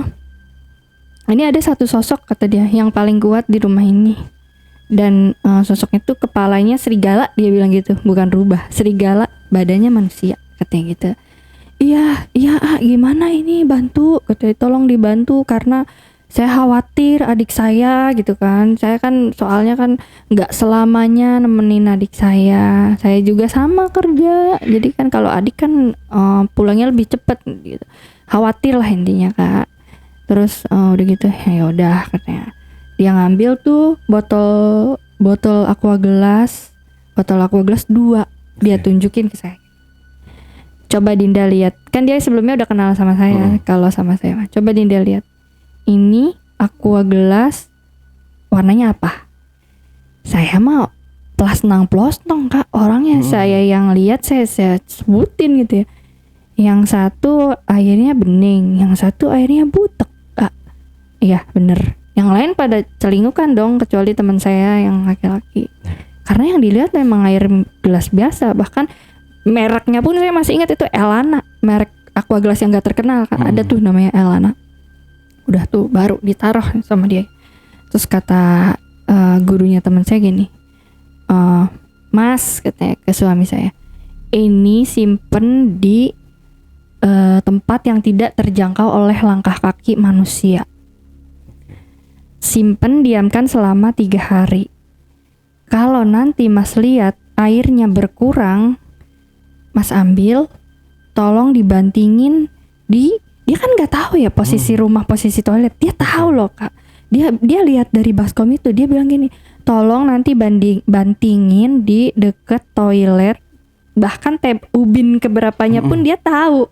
ini ada satu sosok kata dia yang paling kuat di rumah ini, dan sosok itu kepalanya serigala, dia bilang gitu, bukan rubah, serigala, badannya manusia katanya gitu. Iya gimana ini, bantu katanya, tolong dibantu karena saya khawatir adik saya gitu kan. Saya kan soalnya kan nggak selamanya nemenin adik saya juga sama kerja, jadi kan kalau adik kan pulangnya lebih cepet gitu. Khawatir lah intinya Kak. Terus udah gitu ya udah katanya, dia ngambil tuh botol aqua gelas 2, dia tunjukin ke saya. Coba Dinda lihat, kan dia sebelumnya udah kenal sama saya. Kalau sama saya mah, coba Dinda lihat, ini aqua gelas warnanya apa? Saya mau plasnang-plosnong Kak orangnya. Saya yang lihat saya sebutin gitu ya. Yang satu airnya bening, yang satu airnya butek Kak. Iya bener. Yang lain pada celingukan dong, kecuali teman saya yang laki-laki. Karena yang dilihat memang air gelas biasa. Bahkan mereknya pun saya masih ingat, itu Elana, merek aqua gelas yang gak terkenal kan. Ada tuh namanya Elana. Udah tuh baru ditaruh sama dia. Terus kata gurunya teman saya gini, Mas katanya ke suami saya, ini simpen di tempat yang tidak terjangkau oleh langkah kaki manusia. Simpen, diamkan selama 3 hari. Kalau nanti Mas lihat airnya berkurang, Mas ambil, tolong dibantingin dia kan nggak tahu ya posisi rumah, posisi toilet. Dia tahu loh Kak. Dia lihat dari baskom itu, dia bilang gini, tolong nanti bantingin di deket toilet, bahkan tab ubin keberapanya pun dia tahu.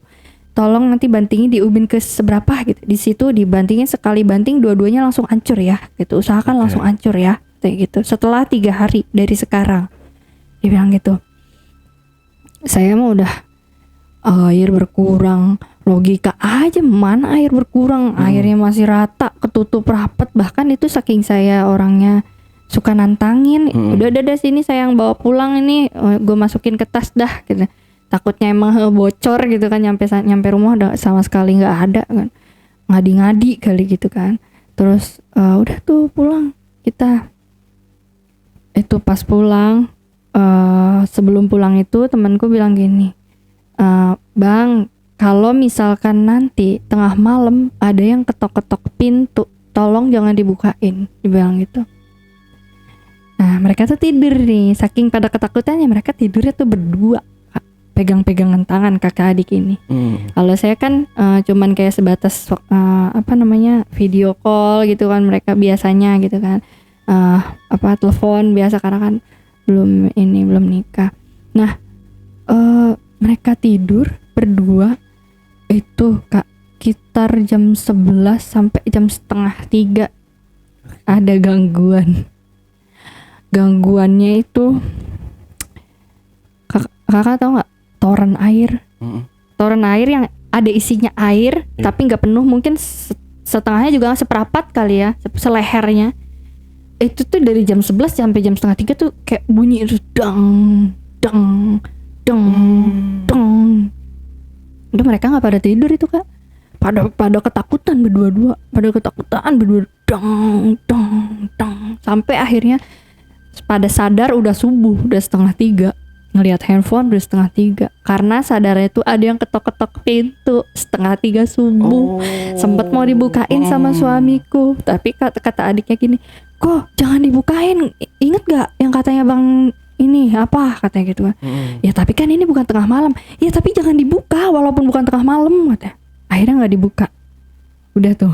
Tolong nanti bantingin di ubin ke seberapa gitu. Di situ dibantingin, sekali banting dua-duanya langsung hancur ya gitu. Usahakan langsung hancur ya kayak gitu. Setelah 3 hari dari sekarang. Dia bilang gitu. Saya mah udah air berkurang, logika aja, mana air berkurang, airnya masih rata, ketutup rapat. Bahkan itu saking saya orangnya suka nantangin, udah sini saya yang bawa pulang ini, gue masukin ke tas dah gitu. Takutnya emang bocor gitu kan, nyampe rumah udah sama sekali nggak ada kan, ngadi-ngadi kali gitu kan. Terus udah tuh pulang kita. Itu pas pulang, sebelum pulang itu temanku bilang gini, Bang, kalau misalkan nanti tengah malam ada yang ketok-ketok pintu, tolong jangan dibukain, dibilang gitu. Nah mereka tuh tidur nih, saking pada ketakutannya mereka tidurnya tuh berdua, pegang-pegangan tangan kakak adik ini. Kalau saya kan cuman kayak sebatas video call gitu kan, mereka biasanya gitu kan, telepon biasa karena kan belum nikah. Nah mereka tidur berdua itu Kak, sekitar jam 11 sampai jam setengah 3 ada gangguannya itu. Kakak tahu nggak toren air? Toren air yang ada isinya air tapi nggak penuh, mungkin setengahnya juga seperapat kali ya, selehernya. Itu tuh dari jam 11 sampai jam setengah 3 tuh kayak bunyi itu dang. Udah mereka nggak pada tidur itu Kak, pada ketakutan berdua dang, sampai akhirnya pada sadar udah subuh, udah setengah 3, ngelihat handphone udah setengah 3, karena sadarnya tuh ada yang ketok-ketok pintu setengah 3 subuh. Sempet mau dibukain sama suamiku, tapi kata adiknya gini, kok jangan dibukain, inget gak yang katanya bang ini apa, katanya gitu kan. Ya tapi kan ini bukan tengah malam. Ya tapi jangan dibuka walaupun bukan tengah malam, katanya. Akhirnya nggak dibuka. Udah tuh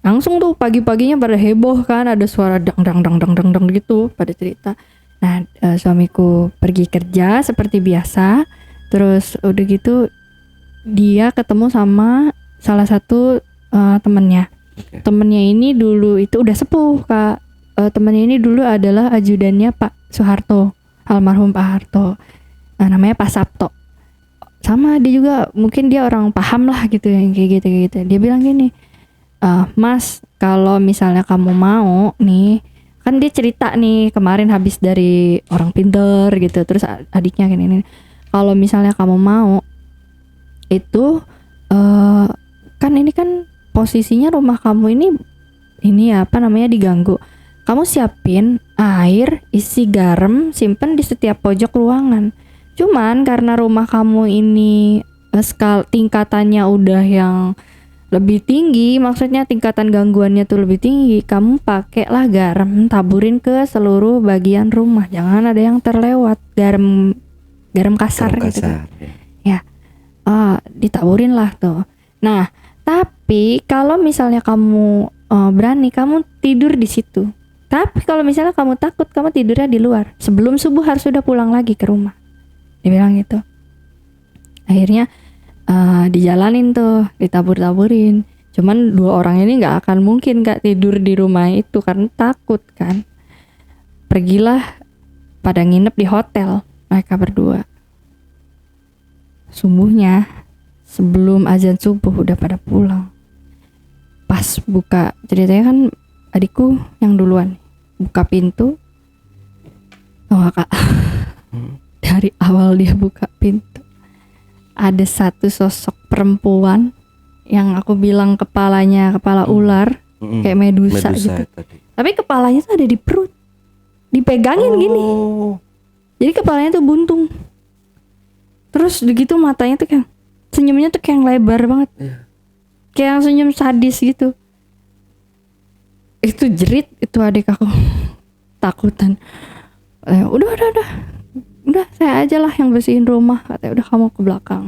langsung tuh pagi-paginya pada heboh kan, ada suara dang gitu pada cerita. Nah suamiku pergi kerja seperti biasa, terus udah gitu dia ketemu sama salah satu temennya. Temennya ini dulu itu udah sepuh Kak. Temennya ini dulu adalah ajudannya Pak Soeharto, almarhum Pak Harto, namanya Pak Sabto. Sama dia juga, mungkin dia orang paham lah gitu yang kayak gitu. Dia bilang gini, Mas, kalau misalnya kamu mau nih, kan dia cerita nih kemarin habis dari orang pinter gitu, terus adiknya gini, kalau misalnya kamu mau itu kan ini kan posisinya rumah kamu ini diganggu. Kamu siapin air, isi garam, simpen di setiap pojok ruangan. Cuman karena rumah kamu ini tingkatannya udah yang lebih tinggi, maksudnya tingkatan gangguannya tuh lebih tinggi, kamu pakailah garam, taburin ke seluruh bagian rumah. Jangan ada yang terlewat, garam kasar gitu kan. Ya. Ditaburin lah tuh. Nah, tapi kalau misalnya kamu berani, kamu tidur di situ. Tapi kalau misalnya kamu takut, kamu tidurnya di luar. Sebelum subuh harus sudah pulang lagi ke rumah. Dia bilang gitu. Akhirnya dijalanin tuh, ditabur-taburin. Cuman 2 orang ini nggak akan mungkin Kak tidur di rumah itu karena takut kan. Pergilah pada nginep di hotel mereka berdua. Subuhnya sebelum azan subuh udah pada pulang. Pas buka, ceritanya kan adikku yang duluan buka pintu. Kak, dari awal dia buka pintu, ada satu sosok perempuan yang aku bilang kepala ular, kayak medusa gitu. Tadi. Tapi kepalanya tuh ada di perut, dipegangin gini. Jadi kepalanya tuh buntung. Terus begitu matanya tuh kayak senyumnya tuh kayak lebar banget, kayak senyum sadis gitu. Itu jerit, itu adik aku takutan. Udah udah saya aja lah yang bersihin rumah, katanya. Udah kamu ke belakang,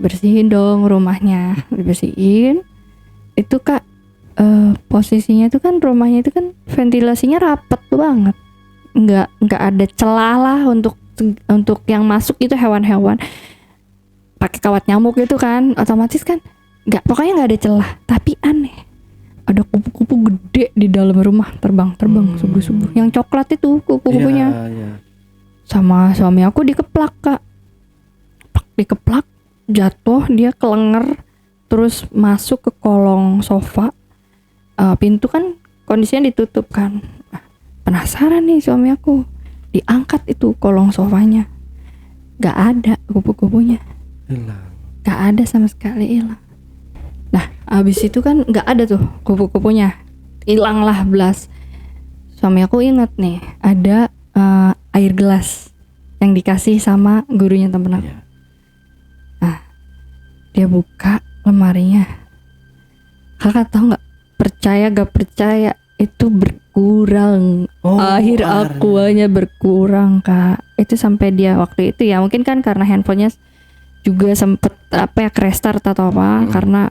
bersihin dong rumahnya. Dibersihin itu Kak, posisinya itu kan rumahnya itu kan ventilasinya rapet banget, nggak ada celah lah untuk yang masuk itu hewan-hewan pakai kawat nyamuk gitu kan, otomatis kan pokoknya nggak ada celah. Tapi aneh, ada kupu-kupu gede di dalam rumah, terbang subuh-subuh, yang coklat itu kupu-kupunya. Sama suami aku dikeplak Kak, dikeplak, jatuh, dia kelenger, terus masuk ke kolong sofa. Pintu kan kondisinya ditutup kan. Penasaran nih suami aku, diangkat itu kolong sofanya, gak ada kupu-kupunya, gak ada sama sekali, hilang. Nah abis itu kan gak ada tuh kupu-kupunya, hilang lah belas. Suami aku ingat nih, ada air gelas yang dikasih sama gurunya temen aku. Nah dia buka lemarinya, kakak tahu nggak, percaya gak percaya, itu berkurang. Air aquanya berkurang Kak. Itu sampai dia waktu itu ya, mungkin kan karena handphonenya juga sempet restart atau apa, karena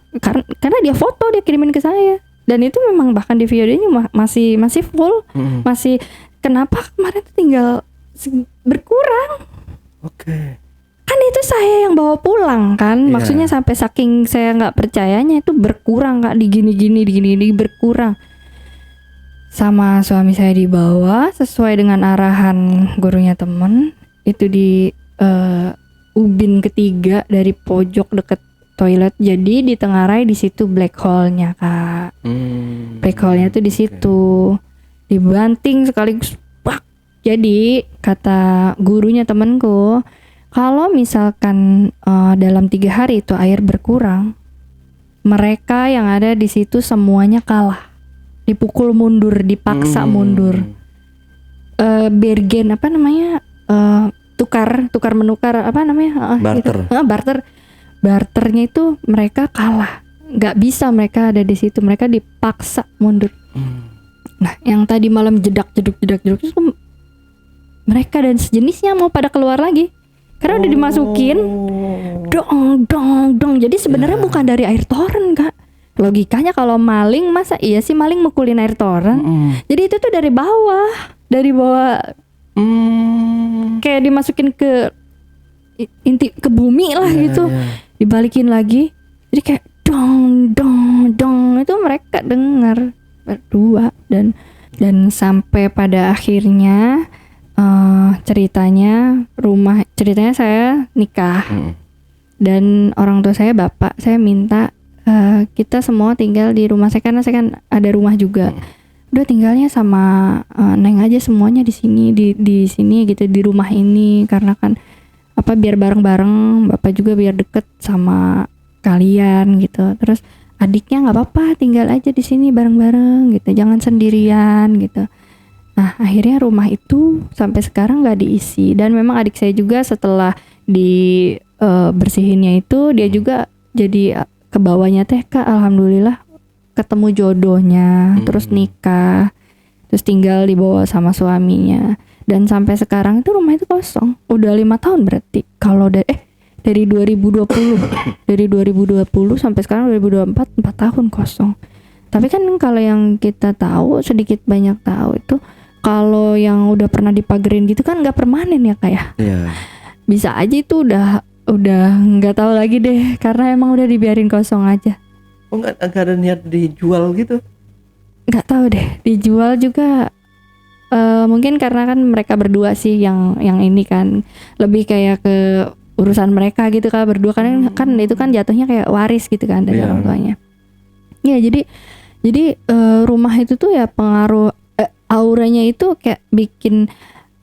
dia foto, dia kirimin ke saya, dan itu memang bahkan di videonya masih full, masih. Kenapa kemarin tuh tinggal berkurang? Kan itu saya yang bawa pulang kan, maksudnya sampai saking saya nggak percayanya itu berkurang Kak, di gini berkurang. Sama suami saya dibawa sesuai dengan arahan gurunya temen, itu di ubin ketiga dari pojok deket toilet. Jadi ditengarai di situ black hole-nya Kak. Black hole-nya tuh di situ, dibanting sekaligus pak. Jadi kata gurunya temenku, kalau misalkan dalam 3 hari itu air berkurang, mereka yang ada di situ semuanya kalah, dipukul mundur, dipaksa mundur. Bergen apa namanya, tukar menukar apa namanya, barter. Gitu. Barternya itu mereka kalah, nggak bisa mereka ada di situ, mereka dipaksa mundur. Nah yang tadi malam jedak jeduk itu mereka dan sejenisnya mau pada keluar lagi. Karena udah dimasukin dong. Jadi sebenarnya bukan dari air toren Kak. Logikanya kalau maling, masa iya sih maling mukulin air toren? Jadi itu tuh dari bawah. Kayak dimasukin ke bumi lah gitu. Dibalikin lagi. Jadi kayak dong. Itu mereka dengar berdua, dan sampai pada akhirnya ceritanya saya nikah, dan orang tua saya, bapak saya minta kita semua tinggal di rumah saya, karena saya kan ada rumah juga. Udah tinggalnya sama Neng aja semuanya di sini, di sini gitu, di rumah ini, karena kan biar bareng-bareng, bapak juga biar deket sama kalian gitu. Terus adiknya nggak apa-apa tinggal aja di sini bareng-bareng gitu, jangan sendirian gitu. Nah akhirnya rumah itu sampai sekarang nggak diisi, dan memang adik saya juga setelah di bersihinnya itu dia juga jadi kebawanya teh Kak, alhamdulillah ketemu jodohnya, terus nikah, terus tinggal dibawa sama suaminya, dan sampai sekarang itu rumah itu kosong. Udah 5 tahun berarti kalau dari 2020 dari 2020 sampai sekarang 2024, 4 tahun kosong. Tapi kan kalau yang kita tahu, sedikit banyak tahu itu, kalau yang udah pernah dipagerin gitu kan nggak permanen ya Kak ya. Bisa aja itu udah nggak tahu lagi deh, karena emang udah dibiarin kosong aja. Nggak ada niat dijual gitu? Nggak tahu deh, dijual juga mungkin karena kan mereka berdua sih yang ini kan lebih kayak ke urusan mereka gitu Kak, berdua kan itu kan jatuhnya kayak waris gitu kan dari orang tuanya. Ya jadi rumah itu tuh ya pengaruh auranya itu kayak bikin.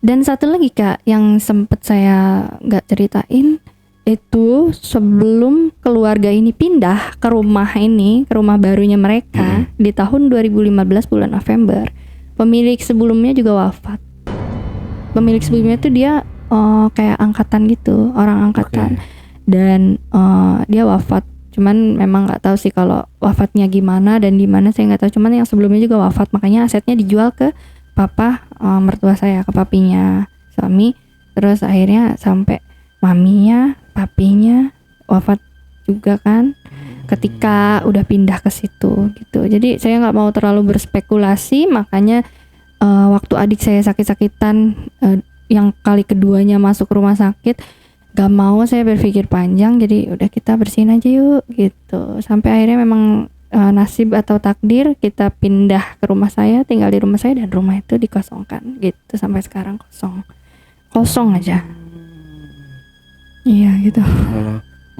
Dan satu lagi Kak yang sempet saya nggak ceritain, itu sebelum keluarga ini pindah ke rumah ini, ke rumah barunya mereka di tahun 2015 bulan November, pemilik sebelumnya juga wafat. Pemilik sebelumnya tuh dia kayak angkatan gitu, orang angkatan. Dan dia wafat. Cuman memang nggak tahu sih kalau wafatnya gimana dan di mana, saya nggak tahu. Cuman yang sebelumnya juga wafat, makanya asetnya dijual ke papa mertua saya, ke papinya suami. terus akhirnya sampai maminya, papinya wafat juga kan ketika udah pindah ke situ gitu. Jadi saya nggak mau terlalu berspekulasi, makanya waktu adik saya sakit-sakitan yang kali keduanya masuk rumah sakit, gak mau saya berpikir panjang, jadi udah kita bersihin aja yuk gitu. Sampai akhirnya memang nasib atau takdir kita pindah ke rumah saya, tinggal di rumah saya, dan rumah itu dikosongkan gitu. Sampai sekarang kosong aja. Iya gitu.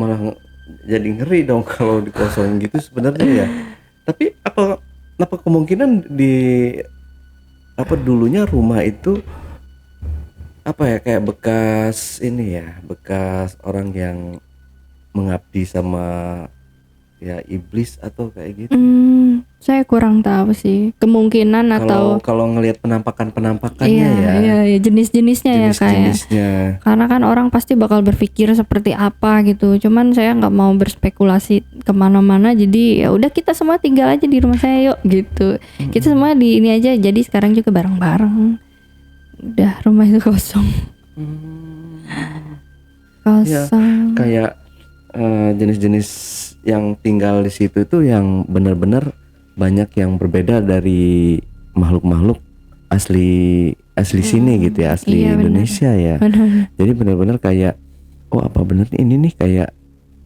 Malah jadi ngeri dong kalau dikosongin gitu sebenarnya ya. Tapi apa kemungkinan dulunya rumah itu kayak bekas ini ya, bekas orang yang mengabdi sama ya iblis atau kayak gitu. Saya kurang tahu sih, kemungkinan atau kalau ngelihat penampakannya iya, jenis-jenisnya ya kayak. Karena kan orang pasti bakal berpikir seperti apa gitu. Cuman saya nggak mau berspekulasi kemana-mana, jadi ya udah kita semua tinggal aja di rumah saya yuk gitu. Kita semua di ini aja. Jadi sekarang juga bareng-bareng. Udah rumah itu kosong. Ya, kayak jenis-jenis yang tinggal di situ itu yang benar-benar banyak yang berbeda dari makhluk-makhluk asli sini gitu ya, asli Indonesia ya. Benar. Jadi benar-benar kayak apa benar ini nih kayak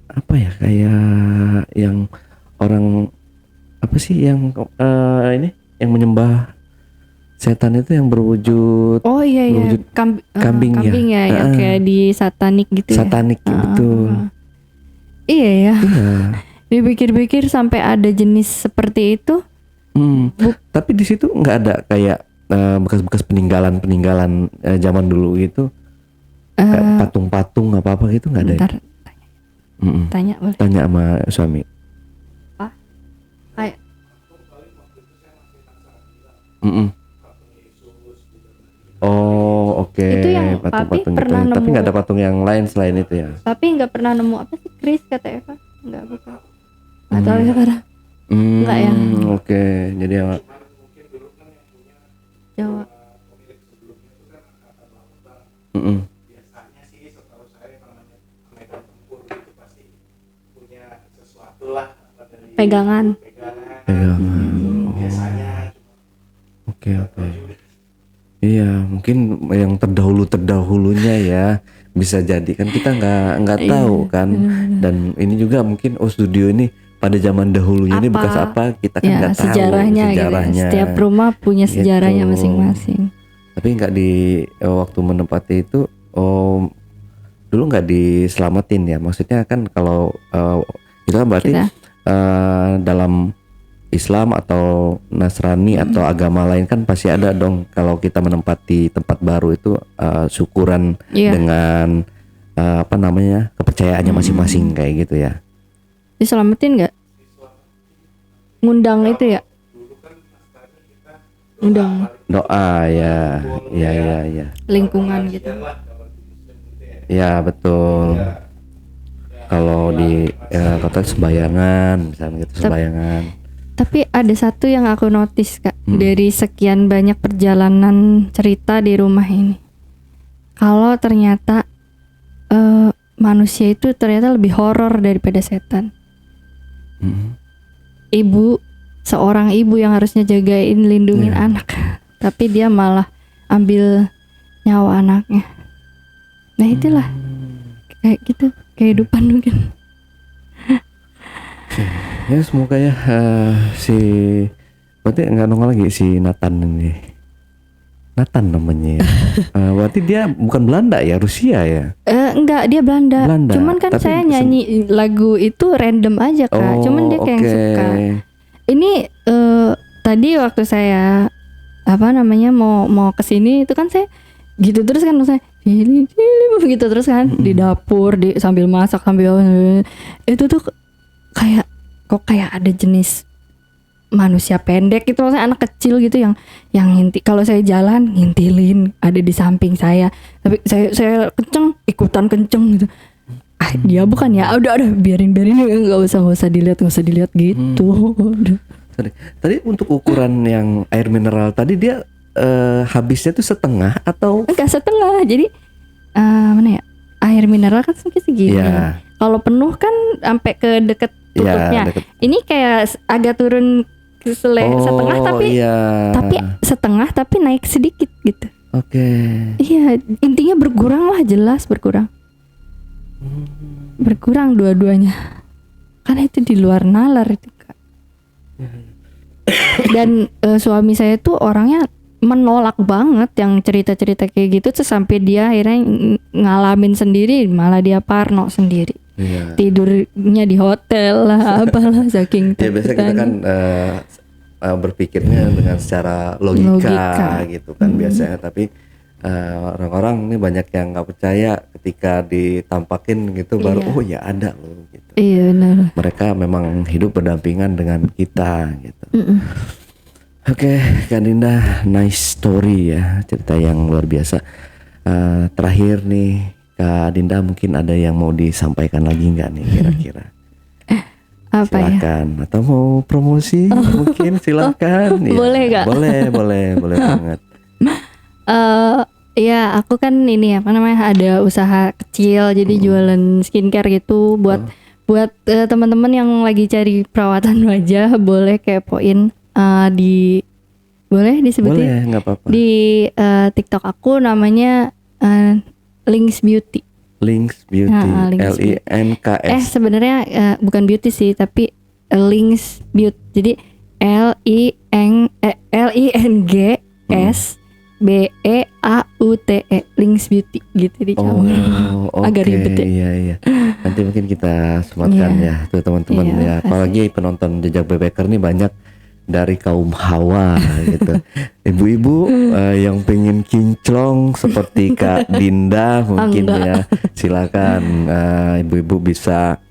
apa ya, kayak yang orang apa sih yang ini yang menyembah setan itu yang berwujud berwujud kambing ya, yang kayak di satanik gitu satanik ya. Betul. Iya ya. Dipikir-pikir sampai ada jenis seperti itu. Tapi di situ nggak ada kayak bekas-bekas peninggalan zaman dulu gitu, kayak patung-patung apa gitu nggak ada. Bentar, tanya boleh. Tanya sama suami. Kayak Oh oke. Itu yang patung-patung Papi gitu. pernah Tapi nemu. nggak ada patung yang lain selain itu ya. Tapi nggak pernah nemu apa sih, Kris kata Eva? Nggak, bukan. Atau sekarang? Nggak ya. Oke. Jadi yang Jawa. Biasanya sih setahu saya namanya medan tempur itu pasti punya sesuatu lah dari Pegangan. biasanya. Oke. Iya, mungkin yang terdahulunya ya, bisa jadi kan kita nggak tahu kan. Dan ini juga mungkin studio ini pada zaman dahulunya ini bekas apa kita kan nggak tahu sejarahnya. Gitu ya. Setiap rumah punya sejarahnya gitu. Masing-masing. Tapi nggak waktu menempati itu dulu nggak diselamatin ya, maksudnya kan kalau itu kan berarti dalam Islam atau Nasrani atau agama lain kan pasti ada dong kalau kita menempati tempat baru itu syukuran dengan kepercayaannya masing-masing kayak gitu ya. Diselamatin nggak? Ngundang itu ya? Ngundang Doa ya. lingkungan gitu. Ya betul. Kalau di kota sembayangan misalnya gitu, sembayangan. Tapi ada satu yang aku notice Kak, dari sekian banyak perjalanan cerita di rumah ini. Kalau ternyata manusia itu ternyata lebih horor daripada setan. Seorang ibu yang harusnya jagain, lindungin anak, tapi dia malah ambil nyawa anaknya. Nah itulah kayak gitu kehidupan mungkin. Ya semoga ya berarti nggak nongol lagi si Nathan ini. Nathan namanya ya. Berarti dia bukan Belanda ya, Rusia ya? Enggak, dia Belanda. Cuman kan saya nyanyi lagu itu random aja Kak. Cuman dia kayak suka. Ini tadi waktu saya mau kesini itu kan saya gitu terus kan, saya gitu terus kan di dapur sambil masak sambil itu tuh kayak ada jenis manusia pendek gitu, maksudnya anak kecil gitu yang kalau saya jalan ngintilin ada di samping saya, tapi saya ikutan kenceng gitu. Dia bukan ya, udah biarin nggak usah dilihat gitu. Tadi untuk ukuran yang air mineral tadi dia habisnya tuh setengah atau enggak setengah, jadi mana ya, air mineral kan mungkin segini. Iya. Kalau penuh kan sampai ke deket tutupnya. deket. Ini kayak agak turun ke setengah Iya. tapi setengah tapi naik sedikit gitu. Oke. Iya, intinya berkurang lah, jelas berkurang. Berkurang dua-duanya. Karena itu di luar nalar itu, Kak. Dan suami saya tuh orangnya menolak banget yang cerita-cerita kayak gitu, terus sampai dia akhirnya ngalamin sendiri, malah dia parno sendiri. Iya. Tidurnya di hotel lah, apalah saking Ya biasanya kita kan berpikirnya dengan secara logika. Gitu kan biasanya, tapi orang-orang ini banyak yang nggak percaya ketika ditampakin gitu, baru oh ya ada loh gitu. Iya benar. Mereka memang hidup berdampingan dengan kita gitu. Oke, Kak Dinda, nice story ya, cerita yang luar biasa. Terakhir nih, Kak Dinda mungkin ada yang mau disampaikan lagi nggak nih kira-kira? Apa silakan. Ya? Atau mau promosi mungkin silakan. Ya, boleh gak? Boleh banget. Ya aku kan ini apa namanya, ada usaha kecil jadi jualan skincare gitu buat teman-teman yang lagi cari perawatan wajah, boleh kepoin boleh disebutin? Boleh, nggak apa-apa. Di TikTok aku namanya Links Beauty. Links Beauty. LINKS. Sebenarnya bukan beauty sih, tapi Links Beauty. Jadi LINGS BEAUTE, Links Beauty gitu dicampur. Agak ribet ya. Iya. Nanti mungkin kita sematkan ya tuh teman-teman ya. Apalagi penonton Jejak Backpacker nih banyak dari kaum hawa gitu. Ibu-ibu yang pengen kinclong seperti Kak Dinda mungkin ya. Silakan ibu-ibu bisa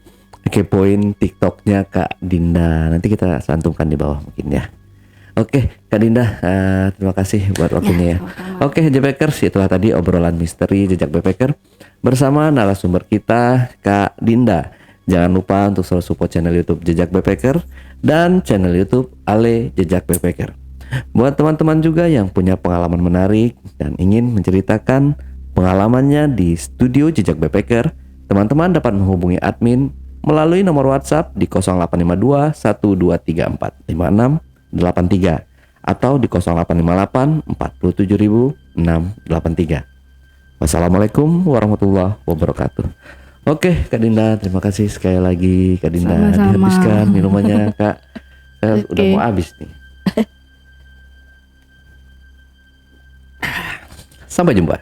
kepoin TikToknya Kak Dinda. Nanti kita santumkan di bawah mungkin ya. Oke, Kak Dinda, terima kasih buat waktunya ya. Oke, Jejak itulah tadi obrolan misteri Jejak Backpacker bersama narasumber kita Kak Dinda. Jangan lupa untuk selalu support channel YouTube Jejak Backpacker dan channel YouTube Ale Jejak Backpacker. Buat teman-teman juga yang punya pengalaman menarik dan ingin menceritakan pengalamannya di studio Jejak Backpacker, teman-teman dapat menghubungi admin melalui nomor WhatsApp di 0852 1234 5683 atau di 0858 47683. Wassalamualaikum warahmatullahi wabarakatuh. Oke, Kak Dinda, terima kasih sekali lagi. Kak Dinda, dihabiskan minumannya, Kak. Udah mau habis nih. Sampai jumpa.